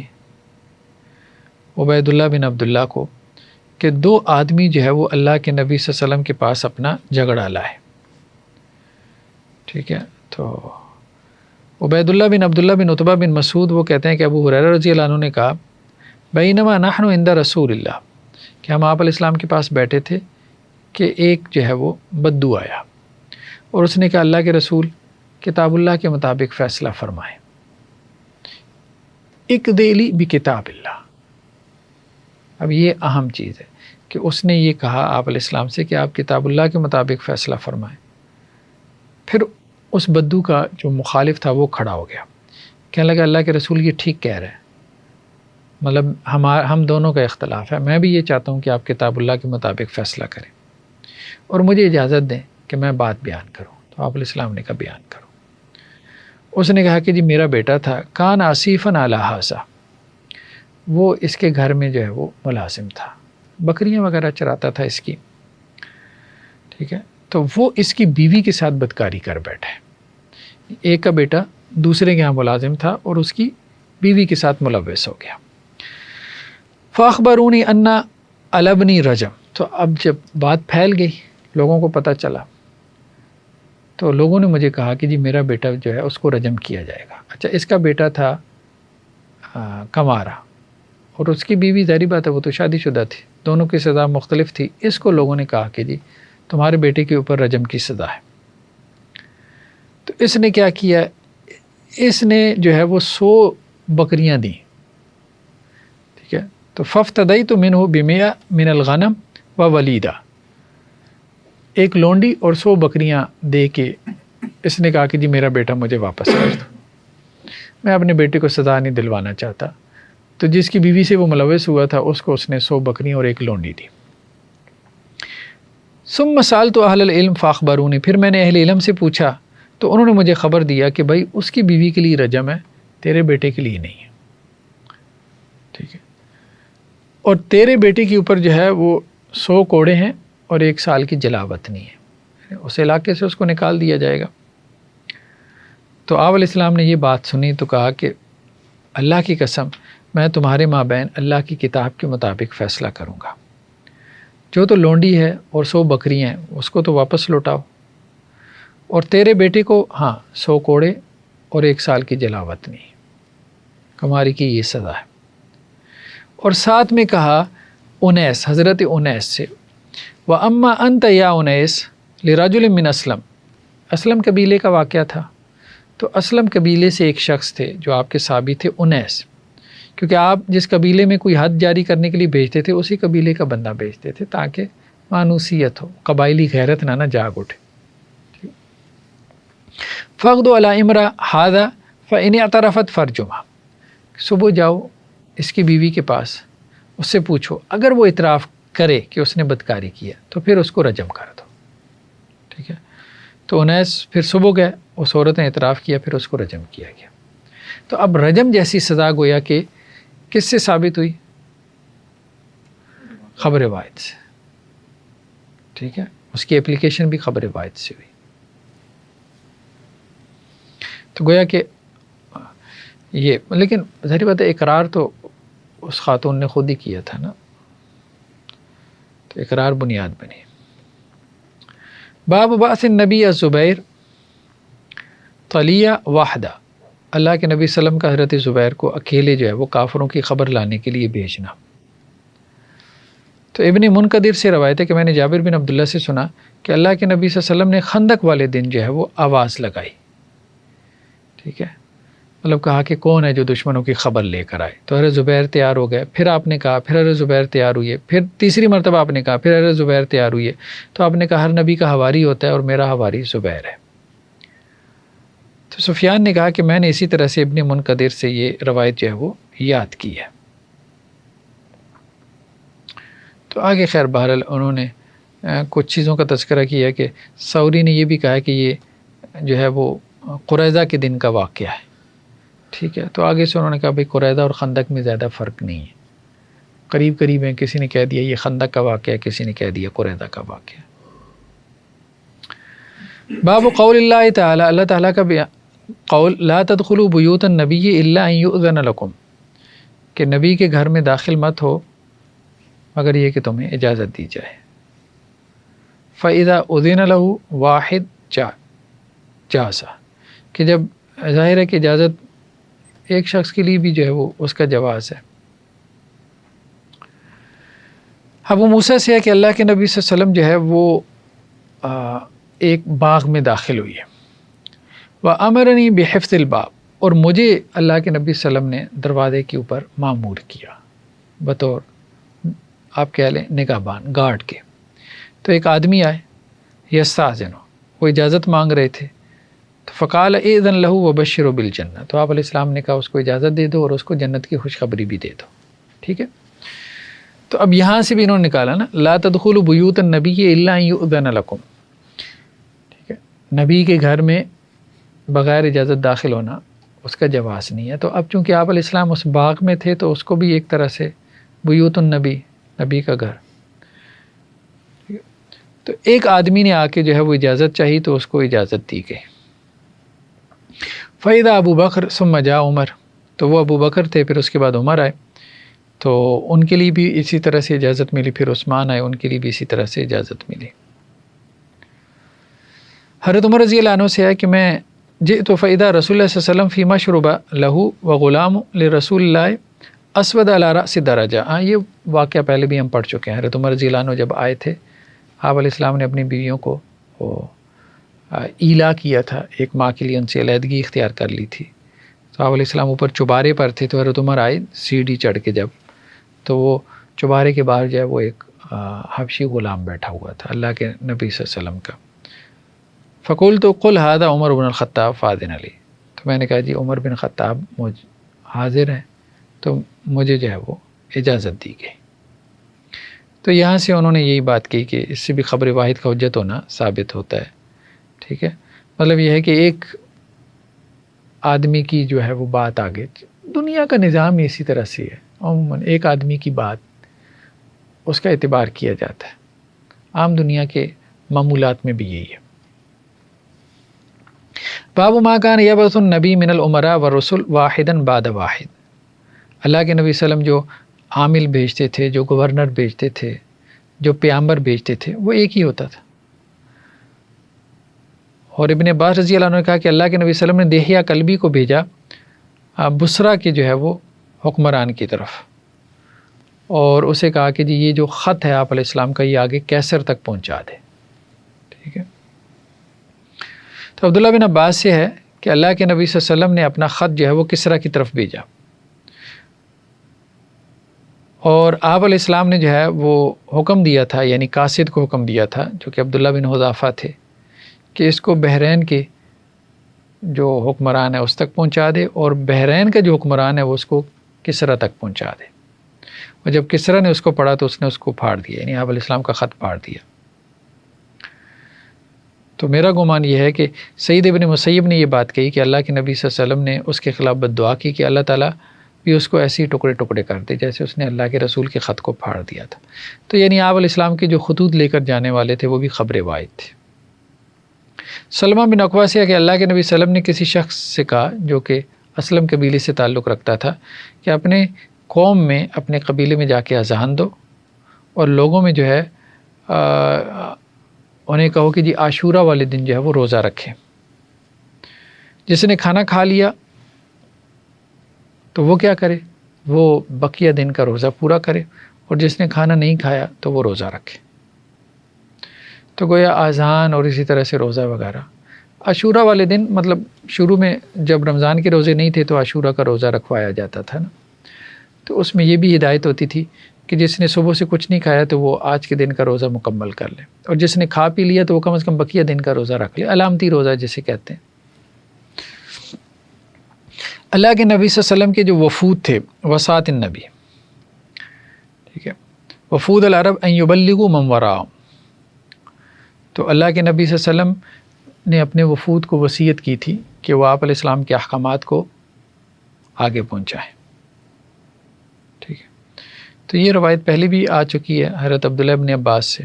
عبید اللہ بن عبداللہ کو کہ دو آدمی جو ہے وہ اللہ کے نبی صلی اللہ علیہ وسلم کے پاس اپنا جھگڑا لائے، ٹھیک ہے۔ تو عبید اللہ بن عبداللہ بن عتبہ بن مسعود وہ کہتے ہیں کہ ابو ہریرہ رضی اللہ عنہ نے کہا بینما نحن عند رسول اللہ، کہ ہم آپ علیہ السلام کے پاس بیٹھے تھے کہ ایک جو ہے وہ بددو آیا، اور اس نے کہا اللہ کے رسول کتاب اللہ کے مطابق فیصلہ فرمائیں، اقضی لی بکتاب اللہ، اب یہ اہم چیز ہے کہ اس نے یہ کہا آپ علیہ السلام سے کہ آپ کتاب اللہ کے مطابق فیصلہ فرمائیں. پھر اس بدو کا جو مخالف تھا وہ کھڑا ہو گیا، کہنے لگا اللہ کے رسول یہ ٹھیک کہہ رہے ہیں، مطلب ہم دونوں کا اختلاف ہے، میں بھی یہ چاہتا ہوں کہ آپ کتاب اللہ کے مطابق فیصلہ کریں اور مجھے اجازت دیں کہ میں بات بیان کروں. تو آپ علیہ السلام نے کہا بیان کرو. اس نے کہا کہ جی میرا بیٹا تھا، کان آصیفاً علی ھذا، وہ اس کے گھر میں جو ہے وہ ملازم تھا، بکریاں وغیرہ چراتا تھا اس کی، ٹھیک ہے. تو وہ اس کی بیوی کے ساتھ بدکاری کر بیٹھے. ایک کا بیٹا دوسرے کے یہاں ملازم تھا اور اس کی بیوی کے ساتھ ملوث ہو گیا. فاخبرونی انا البنی رجم، تو اب جب بات پھیل گئی، لوگوں کو پتہ چلا، تو لوگوں نے مجھے کہا کہ جی میرا بیٹا جو ہے اس کو رجم کیا جائے گا. اچھا اس کا بیٹا تھا کمارا اور اس کی بیوی ظاہری بات ہے وہ تو شادی شدہ تھی، دونوں کی سزا مختلف تھی. اس کو لوگوں نے کہا کہ جی تمہارے بیٹے کے اوپر رجم کی سزا ہے. تو اس نے کیا کیا، اس نے جو ہے وہ 100 بکریاں دیں، ٹھیک ہے. تو فافتدیت منہ بمئہ من الغنم و ولیدہ، ایک لونڈی اور 100 بکریاں دے کے اس نے کہا کہ جی میرا بیٹا مجھے واپس کر دو، میں اپنے بیٹے کو سزا نہیں دلوانا چاہتا. تو جس کی بیوی سے وہ ملوث ہوا تھا اس کو اس نے 100 بکریاں اور ایک لونڈی دی. ثم سألت اہل العلم فاخبرونی، پھر میں نے اہل علم سے پوچھا تو انہوں نے مجھے خبر دیا کہ بھائی اس کی بیوی کے لیے رجم ہے، تیرے بیٹے کے لیے نہیں ہے، ٹھیک ہے. اور تیرے بیٹے کے اوپر جو ہے وہ 100 کوڑے ہیں اور 1 سال کی جلاوطنی ہے، اس علاقے سے اس کو نکال دیا جائے گا. تو آپ علیہ السلام نے یہ بات سنی تو کہا کہ اللہ کی قسم میں تمہارے مابین اللہ کی کتاب کے مطابق فیصلہ کروں گا. جو تو لونڈی ہے اور 100 بکریاں ہیں اس کو تو واپس لوٹاؤ، اور تیرے بیٹے کو 100 کوڑے اور 1 سال کی جلاوطنی، کماری کی یہ سزا ہے. اور ساتھ میں کہا انیس، حضرت انیس سے، وَأَمَّا أَنْتَ يَا أُنَيْسَ لِرَجُلٍ مِّنْ أَسْلَمَ، اسلم قبیلے کا واقعہ تھا. تو اسلم قبیلے سے ایک شخص تھے جو آپ کے صحابی تھے انیس، کیونکہ آپ جس قبیلے میں کوئی حد جاری کرنے کے لیے بھیجتے تھے اسی قبیلے کا بندہ بھیجتے تھے تاکہ مانوسیت ہو، قبائلی غیرت نہ جاگ اٹھے. فَغْدُ عَلَىٰ إِمْرَأَ هَٰذَا فَإِنِ اعْتَرَفَتْ فَرْجُمْهَا، صبح جاؤ اس کی بیوی کے پاس، اس سے پوچھو اگر وہ اعتراف کرے کہ اس نے بدکاری کیا تو پھر اس کو رجم کر دو، ٹھیک ہے. تو انیس پھر صبح گئے، اس عورت نے اعتراف کیا، پھر اس کو رجم کیا گیا. تو اب رجم جیسی سزا گویا کہ کس سے ثابت ہوئی؟ خبر واحد سے، ٹھیک ہے. اس کی اپلیکیشن بھی خبر واحد سے ہوئی. تو گویا کہ یہ، لیکن ظاہر بات ہے اقرار تو اس خاتون نے خود ہی کیا تھا نا، تو اقرار بنیاد بنی. باب بعث النبی الزبیر طلیہ واحدہ، اللہ کے نبی صلی اللہ علیہ وسلم کا حضرت زبیر کو اکیلے جو ہے وہ کافروں کی خبر لانے کے لیے بھیجنا. تو ابن منقدر سے روایت ہے کہ میں نے جابر بن عبداللہ سے سنا کہ اللہ کے نبی صلی اللہ علیہ وسلم نے خندق والے دن جو ہے وہ آواز لگائی، ٹھیک ہے، مطلب کہا کہ کون ہے جو دشمنوں کی خبر لے کر آئے. تو حضرت زبیر تیار ہو گئے، پھر آپ نے کہا، پھر حضرت زبیر تیار ہوئے، پھر تیسری مرتبہ آپ نے کہا، پھر حضرت زبیر تیار ہوئے. تو آپ نے کہا ہر نبی کا حواری ہوتا ہے اور میرا حواری زبیر ہے. تو سفیان نے کہا کہ میں نے اسی طرح سے ابن منقدر سے یہ روایت جو ہے وہ یاد کی ہے. تو آگے خیر بہرحال انہوں نے کچھ چیزوں کا تذکرہ کیا کہ ثوری نے یہ بھی کہا کہ یہ جو ہے وہ قریظہ کے دن کا واقعہ ہے، ٹھیک ہے. تو آگے سے انہوں نے کہا بھائی قریظہ اور خندق میں زیادہ فرق نہیں ہے، قریب قریب ہیں. کسی نے کہہ دیا یہ خندق کا واقعہ ہے، کسی نے کہہ دیا قریظہ کا واقعہ. باب قول اللہ تعالی، اللہ تعالیٰ کا قول، لا تدخلوا بیوت النبی الا ان یؤذن لکم، کہ نبی کے گھر میں داخل مت ہو مگر یہ کہ تمہیں اجازت دی جائے. فَإِذَا أُذِنَ لَهُ واحد جازا، کہ جب ظاہر ہے کہ اجازت ایک شخص کے لیے بھی جو ہے وہ اس کا جواز ہے. ابو موسیٰ سے ہے کہ اللہ کے نبی صلی اللہ علیہ وسلم جو ہے وہ ایک باغ میں داخل ہوئی ہے. وَأَمَرَنِي بِحِفْظِ الْبَابِ، اور مجھے اللہ کے نبی صلی اللہ علیہ وسلم نے دروازے کے اوپر مامور کیا بطور آپ کہہ لیں نگہبان، گارڈ کے. تو ایک آدمی آئے یستاذن، وہ اجازت مانگ رہے تھے. تو فقال اذن لہ وبشرہ بالجنہ، تو آپ علیہ السلام نے کہا اس کو اجازت دے دو اور اس کو جنت کی خوشخبری بھی دے دو. ٹھیک ہے. تو اب یہاں سے بھی انہوں نے نکالا نا، لا تدخلوا بیوت النبی الا ان یؤذن لکم. ٹھیک ہے، نبی کے گھر میں بغیر اجازت داخل ہونا اس کا جواز نہیں ہے. تو اب چونکہ آپ علیہ السلام اس باغ میں تھے تو اس کو بھی ایک طرح سے بیوت النبی، نبی کا گھر. تو ایک آدمی نے آ کے جو ہے وہ اجازت چاہی تو اس کو اجازت دی گئی. فَإِذَا ابو بکر ثم جاء عمر، تو وہ ابو بکر تھے، پھر اس کے بعد عمر آئے، تو ان کے لیے بھی اسی طرح سے اجازت ملی. پھر عثمان آئے، ان کے لیے بھی اسی طرح سے اجازت ملی. حضرت عمر رضی اللہ عنہ سے ہے کہ میں جئت فإذا رسول اللہ صلی اللہ علیہ وسلم فی مشرب لہ وغلام لرسول اللہ اسود علی رأس درجہ. ہاں، یہ واقعہ پہلے بھی ہم پڑھ چکے ہیں. حضرت عمر رضی اللہ عنہ جب آئے تھے، آپ علیہ السلام نے اپنی بیویوں کو ایلا کیا تھا، ایک ماہ کے لیے ان سے علیحدگی اختیار کر لی تھی. تو آپ علیہ السلام اوپر چوبارے پر تھے، تو حضرت عمر آئے سیڑھی چڑھ کے جب، تو وہ چوبارے کے باہر جو ہے وہ ایک حبشی غلام بیٹھا ہوا تھا اللہ کے نبی صلی اللہ علیہ وسلم کا. فقلت قل هذا عمر بن الخطاب فاذن علی، تو میں نے کہا جی عمر بن خطاب حاضر ہیں، تو مجھے جو ہے وہ اجازت دی گئی. تو یہاں سے انہوں نے یہی بات کہی کہ اس سے بھی خبر واحد کا حجت ہونا ثابت ہوتا ہے. ٹھیک ہے، مطلب یہ ہے کہ ایک آدمی کی جو ہے وہ بات آگے، دنیا کا نظام اسی طرح سے ہے، عموماً ایک آدمی کی بات اس کا اعتبار کیا جاتا ہے. عام دنیا کے معمولات میں بھی یہی ہے. باب ما کان یبعث النبی من الامراء والرسل واحدا بعد واحد، اللہ کے نبی صلی اللہ علیہ وسلم جو عامل بھیجتے تھے، جو گورنر بھیجتے تھے، جو پیامبر بھیجتے تھے، وہ ایک ہی ہوتا تھا. اور ابن عباس رضی اللہ عنہ نے کہا کہ اللہ کے نبی صلی اللہ علیہ وسلم نے دہیہ کلبی کو بھیجا بصرہ کے جو ہے وہ حکمران کی طرف، اور اسے کہا کہ جی یہ جو خط ہے آپ علیہ السلام کا، یہ آگے کیسر تک پہنچا دے. ٹھیک ہے. تو عبداللہ بن عباس سے ہے کہ اللہ کے نبی صلی اللہ علیہ وسلم نے اپنا خط جو ہے وہ کسریٰ کی طرف بھیجا، اور آپ علیہ السلام نے جو ہے وہ حکم دیا تھا، یعنی قاصد کو حکم دیا تھا جو کہ عبداللہ بن حذافہ تھے، کہ اس کو بحرین کے جو حکمران ہے اس تک پہنچا دے، اور بحرین کا جو حکمران ہے وہ اس کو کسریٰ تک پہنچا دے. اور جب کسریٰ نے اس کو پڑھا تو اس نے اس کو پھاڑ دیا، یعنی آپ علیہ السلام کا خط پھاڑ دیا. تو میرا گمان یہ ہے کہ سعید ابن مسیب نے یہ بات کہی کہ اللہ کے نبی صلی اللہ علیہ وسلم نے اس کے خلاف بد دعا کی کہ اللہ تعالیٰ بھی اس کو ایسے ہی ٹکڑے ٹکڑے کر دے جیسے اس نے اللہ کے رسول کے خط کو پھاڑ دیا تھا. تو یعنی آپ علیہ السلام کے جو خطوط لے کر جانے والے تھے وہ بھی خبر واحد تھے. سلمہ بن اکوع سے ہے کہ اللہ کے نبی صلی اللہ علیہ وسلم نے کسی شخص سے کہا جو کہ اسلم قبیلے سے تعلق رکھتا تھا کہ اپنے قوم میں، اپنے قبیلے میں جا کے اذان دو، اور لوگوں میں جو ہے انہیں کہو کہ جی عاشورہ والے دن جو ہے وہ روزہ رکھیں. جس نے کھانا کھا لیا تو وہ کیا کرے، وہ بقیہ دن کا روزہ پورا کرے، اور جس نے کھانا نہیں کھایا تو وہ روزہ رکھے. تو گویا اذان اور اسی طرح سے روزہ وغیرہ. عاشورہ والے دن مطلب شروع میں جب رمضان کے روزے نہیں تھے تو عاشورہ کا روزہ رکھوایا جاتا تھا نا، تو اس میں یہ بھی ہدایت ہوتی تھی کہ جس نے صبح سے کچھ نہیں کھایا تو وہ آج کے دن کا روزہ مکمل کر لے، اور جس نے کھا پی لیا تو وہ کم از کم بقیہ دن کا روزہ رکھ لے، علامتی روزہ جسے کہتے ہیں. اللہ کے نبی صلی اللہ علیہ وسلم کے جو وفود تھے، وساط النبی، ٹھیک ہے، وفود العرب ان یبلغوا من وراءہم، تو اللہ کے نبی صلی اللہ علیہ وسلم نے اپنے وفود کو وصیت کی تھی کہ وہ آپ علیہ السلام کے احکامات کو آگے پہنچائیں. ٹھیک ہے. تو یہ روایت پہلے بھی آ چکی ہے حضرت عبداللہ ابن عباس سے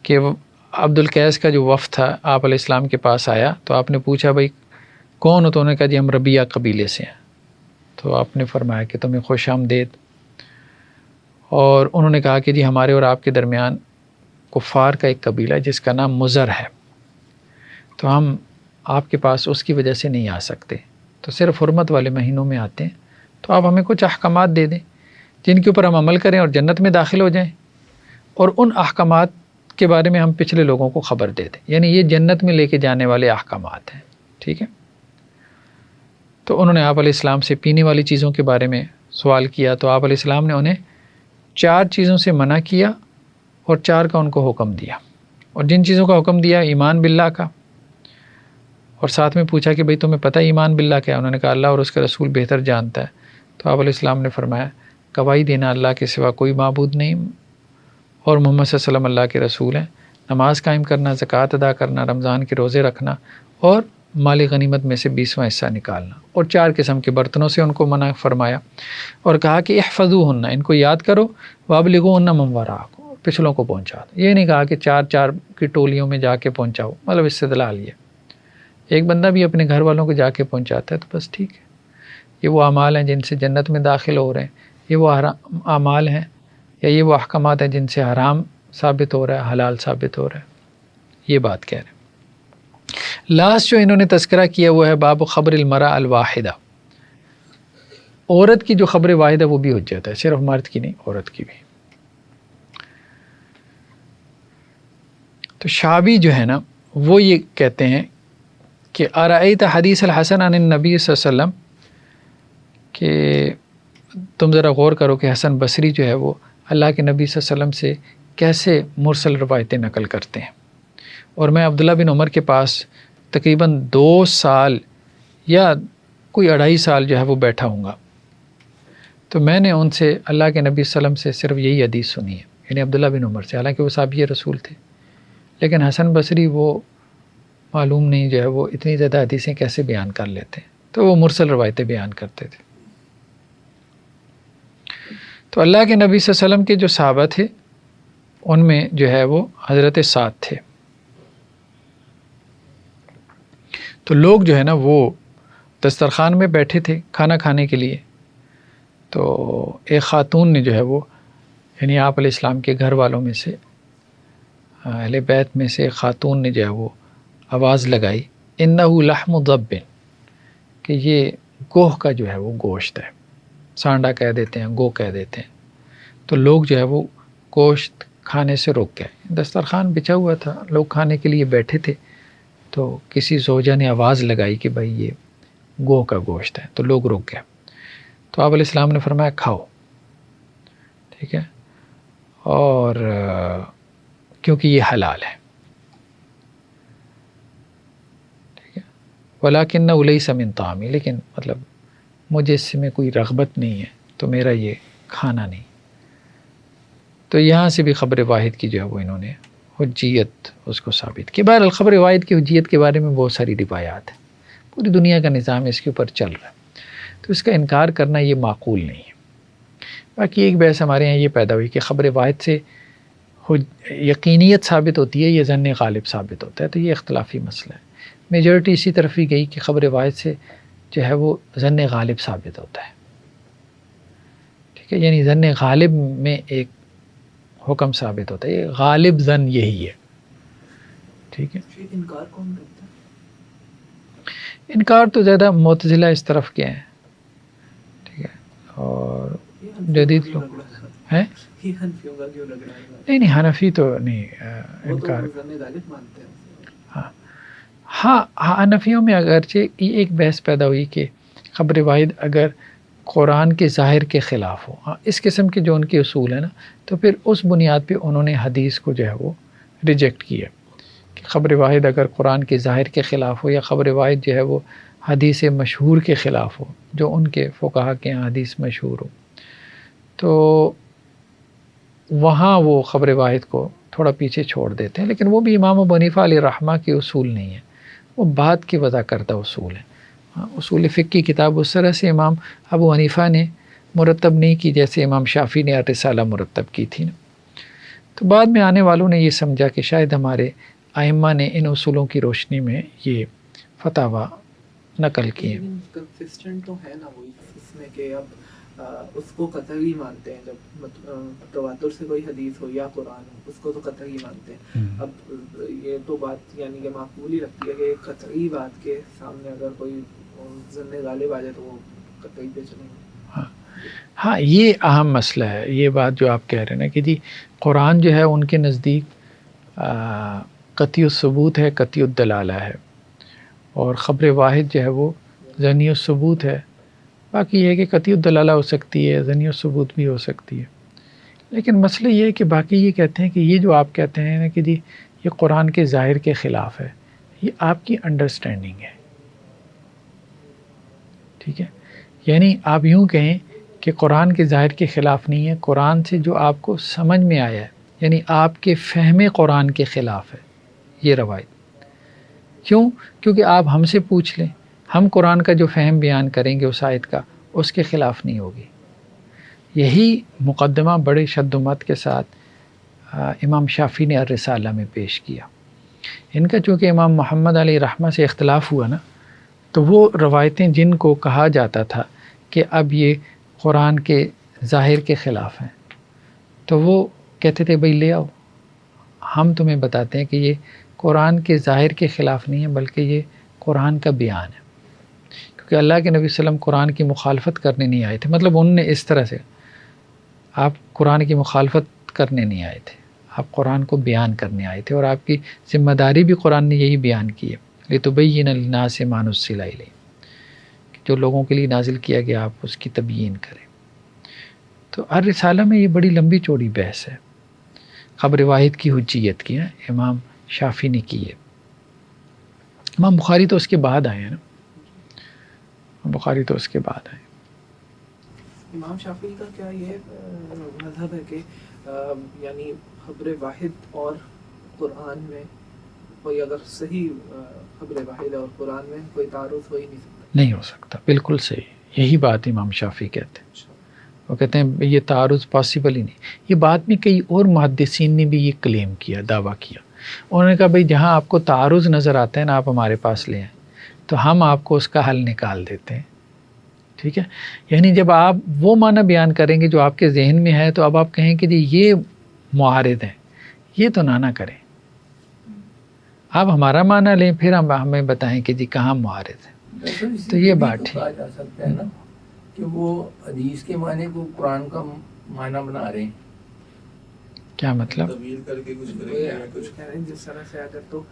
کہ عبد القیس کا جو وفد تھا آپ علیہ السلام کے پاس آیا تو آپ نے پوچھا بھائی کون ہو، تو انہوں نے کہا جی ہم ربیہ قبیلے سے ہیں. تو آپ نے فرمایا کہ تمہیں خوش آمدید، اور انہوں نے کہا کہ جی ہمارے اور آپ کے درمیان کفار کا ایک قبیلہ ہے جس کا نام مضر ہے، تو ہم آپ کے پاس اس کی وجہ سے نہیں آ سکتے، تو صرف حرمت والے مہینوں میں آتے ہیں. تو آپ ہمیں کچھ احکامات دے دیں جن کے اوپر ہم عمل کریں اور جنت میں داخل ہو جائیں، اور ان احکامات کے بارے میں ہم پچھلے لوگوں کو خبر دے دیں، یعنی یہ جنت میں لے کے جانے والے احکامات ہیں. ٹھیک ہے. تو انہوں نے آپ علیہ السلام سے پینے والی چیزوں کے بارے میں سوال کیا، تو آپ علیہ السلام نے انہیں 4 چیزوں سے منع کیا اور 4 کا ان کو حکم دیا، اور جن چیزوں کا حکم دیا ایمان باللہ کا، اور ساتھ میں پوچھا کہ بھئی تمہیں پتہ ایمان باللہ کیا ہے؟ انہوں نے کہا اللہ اور اس کا رسول بہتر جانتا ہے۔ تو آپ علیہ السلام نے فرمایا گواہی دینا اللہ کے سوا کوئی معبود نہیں اور محمد صلی اللہ علیہ وسلم اللہ کے رسول ہیں، نماز قائم کرنا، زکوٰۃ ادا کرنا، رمضان کے روزے رکھنا، اور مال غنیمت میں سے 20واں حصہ نکالنا، اور 4 قسم کے برتنوں سے ان کو منع فرمایا، اور کہا کہ احفظوہن، ان کو یاد کرو، وابلغوہن من وراءکم، پچھلوں کو پہنچا دو۔ یہ نہیں کہا کہ 4 کی ٹولیوں میں جا کے پہنچاؤ، مطلب استدلال یہ ایک بندہ بھی اپنے گھر والوں کو جا کے پہنچاتا ہے تو بس ٹھیک ہے، یہ وہ اعمال ہیں جن سے جنت میں داخل ہو رہے ہیں، یہ وہ اعمال ہیں یا یہ وہ احکامات ہیں جن سے حرام ثابت ہو رہا ہے، حلال ثابت ہو رہا ہے، یہ بات کہہ رہے ہیں۔ لاسٹ جو انہوں نے تذکرہ کیا وہ ہے باب خبر المرأة الواحدہ، عورت کی جو خبر واحدہ وہ بھی حجت ہے، صرف مرد کی نہیں، عورت کی بھی۔ تو شعبی جو ہے نا وہ یہ کہتے ہیں کہ ارأیت حدیث الحسن عن النبی صلی اللہ علیہ وسلم، کہ تم ذرا غور کرو کہ حسن بصری جو ہے وہ اللہ کے نبی صلی اللہ علیہ وسلم سے کیسے مرسل روایتیں نقل کرتے ہیں، اور میں عبداللہ بن عمر کے پاس تقریباً 2 سال یا کوئی 2.5 سال جو ہے وہ بیٹھا ہوں گا، تو میں نے ان سے اللہ کے نبی صلی اللہ علیہ وسلم سے صرف یہی حدیث سنی ہے، یعنی عبداللہ بن عمر سے، حالانکہ وہ صحابی رسول تھے، لیکن حسن بصری وہ معلوم نہیں جو ہے وہ اتنی زیادہ حدیثیں کیسے بیان کر لیتے ہیں، تو وہ مرسل روایتیں بیان کرتے تھے۔ تو اللہ کے نبی صلی اللہ علیہ وسلم کے جو صحابہ تھے ان میں جو ہے وہ حضرت سعد تھے۔ تو لوگ جو ہے نا وہ دسترخوان میں بیٹھے تھے کھانا کھانے کے لیے، تو ایک خاتون نے جو ہے وہ، یعنی آپ علیہ السلام کے گھر والوں میں سے، اہل بیت میں سے ایک خاتون نے جو ہے وہ آواز لگائی، انہ لحم ضب، کہ یہ گوہ کا جو ہے وہ گوشت ہے، سانڈا کہہ دیتے ہیں، گو کہہ دیتے ہیں۔ تو لوگ جو ہے وہ گوشت کھانے سے رک گئے، دسترخوان بچھا ہوا تھا، لوگ کھانے کے لیے بیٹھے تھے، تو کسی زوجہ نے آواز لگائی کہ بھائی یہ گو کا گوشت ہے، تو لوگ رک گئے۔ تو آپ علیہ السلام نے فرمایا کھاؤ، ٹھیک ہے، اور کیونکہ یہ حلال ہے، ٹھیک ہے، ولیکن لیس من طعامی، لیکن مطلب مجھے اس میں کوئی رغبت نہیں ہے تو میرا یہ کھانا نہیں۔ تو یہاں سے بھی خبر واحد کی جو ہے وہ انہوں نے حجیت اس کو ثابت کی۔ بہرحال خبر واحد کی حجیت کے بارے میں بہت ساری روایات ہیں، پوری دنیا کا نظام اس کے اوپر چل رہا ہے، تو اس کا انکار کرنا یہ معقول نہیں ہے۔ باقی ایک بحث ہمارے یہاں یہ پیدا ہوئی کہ خبر واحد سے یقینیت ثابت ہوتی ہے یا ظن غالب ثابت ہوتا ہے، تو یہ اختلافی مسئلہ ہے۔ میجورٹی اسی طرف ہی گئی کہ خبر واحد سے جو ہے وہ ظن غالب ثابت ہوتا ہے، ٹھیک ہے، یعنی ظن غالب میں ایک حکم ثابت ہوتا ہے، یہ غالب ظن یہی ہے، ٹھیک ہے۔ انکار کون کرتا ہے؟ انکار تو زیادہ معتزلہ اس طرف کے ہیں، ٹھیک ہے، اور جدید لوگ ہیں، یہ حنفیوں کا کیوں لگ رہا ہے؟ نہیں نہیں، حنفی تو نہیں انکار، ہاں حنفیوں میں اگرچہ یہ ایک بحث پیدا ہوئی کہ خبر واحد اگر قرآن کے ظاہر کے خلاف ہو، ہاں اس قسم کے جو ان کے اصول ہیں نا، تو پھر اس بنیاد پہ انہوں نے حدیث کو جو ہے وہ ریجیکٹ کیا کہ خبر واحد اگر قرآن کے ظاہر کے خلاف ہو، یا خبر واحد جو ہے وہ حدیث مشہور کے خلاف ہو، جو ان کے فقہا کے یہاں حدیث مشہور ہو، تو وہاں وہ خبر واحد کو تھوڑا پیچھے چھوڑ دیتے ہیں۔ لیکن وہ بھی امام ابو حنیفہ علیہ رحمہ کے اصول نہیں ہیں، وہ بعد کی وضع کردہ اصول ہیں۔ اصول فقہ کی کتاب اس طرح سے امام ابو حنیفہ نے مرتب نہیں کی جیسے امام شافعی نے رسالہ مرتب کی تھی نا، تو بعد میں آنے والوں نے یہ سمجھا کہ شاید ہمارے ائمہ نے ان اصولوں کی روشنی میں یہ فتاوی نقل کیے۔ کنسسٹنٹ تو ہے نا وہی اس میں کہ اب اس کو قطعی مانتے ہیں، جب تواتر سے کوئی حدیث ہو یا قرآن ہو اس کو تو قطعی مانتے ہیں۔ اب یہ تو بات یعنی کہ معقول ہی رکھتی ہے کہ ایک قطعی بات کے سامنے اگر کوئی ظن غالب آ جائے تو وہ قطعی پہ چلیں گے۔ ہاں یہ اہم مسئلہ ہے، یہ بات جو آپ کہہ رہے ہیں نا کہ جی قرآن جو ہے ان کے نزدیک قطعی الثبوت ہے، قطعی الدلالہ ہے، اور خبر واحد جو ہے وہ ظنی الثبوت ہے۔ باقی یہ ہے کہ قطعی الدلالہ ہو سکتی ہے، ظنی الثبوت بھی ہو سکتی ہے، لیکن مسئلہ یہ ہے کہ باقی یہ کہتے ہیں کہ یہ جو آپ کہتے ہیں نا کہ جی یہ قرآن کے ظاہر کے خلاف ہے، یہ آپ کی انڈرسٹینڈنگ ہے، ٹھیک ہے؟ یعنی آپ یوں کہیں کہ قرآن کے ظاہر کے خلاف نہیں ہے، قرآن سے جو آپ کو سمجھ میں آیا ہے، یعنی آپ کے فہم قرآن کے خلاف ہے یہ روایت۔ کیوں؟ کیونکہ آپ ہم سے پوچھ لیں، ہم قرآن کا جو فہم بیان کریں گے اس آیت کا، اس کے خلاف نہیں ہوگی۔ یہی مقدمہ بڑے شد و مت کے ساتھ امام شافعی نے الرسالہ میں پیش کیا۔ ان کا چونکہ امام محمد علیہ رحمہ سے اختلاف ہوا نا، تو وہ روایتیں جن کو کہا جاتا تھا کہ اب یہ قرآن کے ظاہر کے خلاف ہیں، تو وہ کہتے تھے بھئی لے آؤ، ہم تمہیں بتاتے ہیں کہ یہ قرآن کے ظاہر کے خلاف نہیں ہے بلکہ یہ قرآن کا بیان ہے، کیونکہ اللہ کے نبی صلی اللہ علیہ وسلم قرآن کی مخالفت کرنے نہیں آئے تھے۔ مطلب انہوں نے اس طرح سے، آپ قرآن کی مخالفت کرنے نہیں آئے تھے، آپ قرآن کو بیان کرنے آئے تھے، اور آپ کی ذمہ داری بھی قرآن نے یہی بیان کی ہے، لِتُبَيِّنَ لِلنَّاسِ مَا نُزِّلَ إِلَيْهِمْ، جو لوگوں کے لیے نازل کیا گیا آپ اس کی تبیین کریں۔ تو الرسالہ میں یہ بڑی لمبی چوڑی بحث ہے خبر واحد کی حجیت کی، امام شافعی نے کی ہے۔ امام بخاری تو اس کے بعد آئے ہیں نا، بخاری تو اس کے بعد آئے۔ امام شافعی کا کیا یہ مذہب ہے کہ یعنی خبر واحد اور قرآن میں کوئی اگر صحیح خبر واحد اور قرآن میں کوئی تعارض ہو ہی نہیں سکتا؟ نہیں ہو سکتا، بالکل صحیح، یہی بات امام شافعی کہتے ہیں۔ وہ کہتے ہیں یہ تعارض پاسبل ہی نہیں۔ یہ بعد میں کئی اور محدثین نے بھی یہ کلیم کیا، دعویٰ کیا، انہوں نے کہا بھئی جہاں آپ کو تعارض نظر آتا ہے نا، آپ ہمارے پاس لے آئیں تو ہم آپ کو اس کا حل نکال دیتے ہیں، ٹھیک ہے؟ یعنی جب آپ وہ معنی بیان کریں گے جو آپ کے ذہن میں ہے، تو اب آپ کہیں کہ جی یہ معارض ہیں، یہ تو نہ کریں، آپ ہمارا معنی لیں پھر ہم ہمیں بتائیں کہ جی کہاں معارض ہے۔ تو یہ بات ٹھیک کہا جا سکتا ہے نا کہ وہ حدیث کے معنی کو قرآن کا معنی بنا رہے ہیں۔ کیا مطلب؟ تبیین کر کے کچھ کریں گے، کچھ کہہ رہے ہیں جس طرح سے اگر تو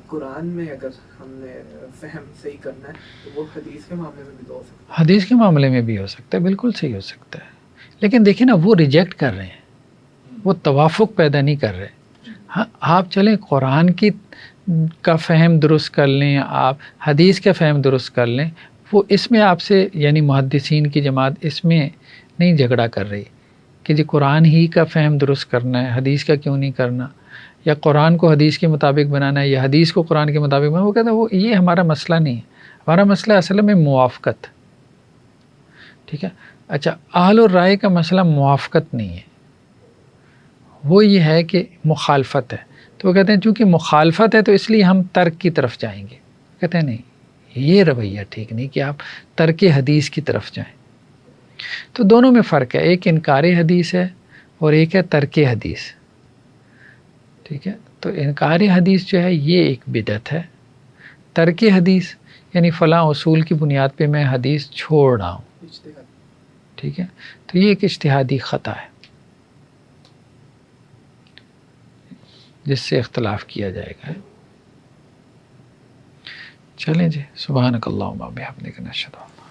قرآن میں اگر ہم نے فہم صحیح کرنا ہے تو وہ حدیث کے معاملے میں بھی تو ہو سکتا ہے۔ حدیث کے معاملے میں بھی ہو سکتا ہے، بالکل صحیح ہو سکتا ہے، لیکن دیکھیں نا وہ ریجیکٹ کر رہے ہیں، وہ توافق پیدا نہیں کر رہے۔ ہاں آپ چلیں قرآن کی کا فہم درست کر لیں، آپ حدیث کا فہم درست کر لیں، وہ اس میں آپ سے یعنی محدثین کی جماعت اس میں نہیں جھگڑا کر رہی کہ جی قرآن ہی کا فہم درست کرنا ہے، حدیث کا کیوں نہیں کرنا، یا قرآن کو حدیث کے مطابق بنانا ہے یا حدیث کو قرآن کے مطابق بنانا۔ وہ کہتا ہے وہ یہ ہمارا مسئلہ نہیں ہے، ہمارا مسئلہ اصل میں موافقت، ٹھیک ہے؟ اچھا، اہل الرائے کا مسئلہ موافقت نہیں ہے، وہ یہ ہے کہ مخالفت ہے۔ تو وہ کہتے ہیں چونکہ مخالفت ہے تو اس لیے ہم ترک کی طرف جائیں گے۔ کہتے ہیں نہیں، یہ رویہ ٹھیک نہیں کہ آپ ترک حدیث کی طرف جائیں۔ تو دونوں میں فرق ہے، ایک انکار حدیث ہے اور ایک ہے ترک حدیث، ٹھیک ہے؟ تو انکار حدیث جو ہے یہ ایک بدعت ہے، ترک حدیث یعنی فلاں اصول کی بنیاد پہ میں حدیث چھوڑ رہا ہوں، ٹھیک ہے؟ تو یہ ایک اجتہادی خطا ہے جس سے اختلاف کیا جائے گا۔ چلیں جی، سبحانک اللہم و بحمدک، نشہد ان لا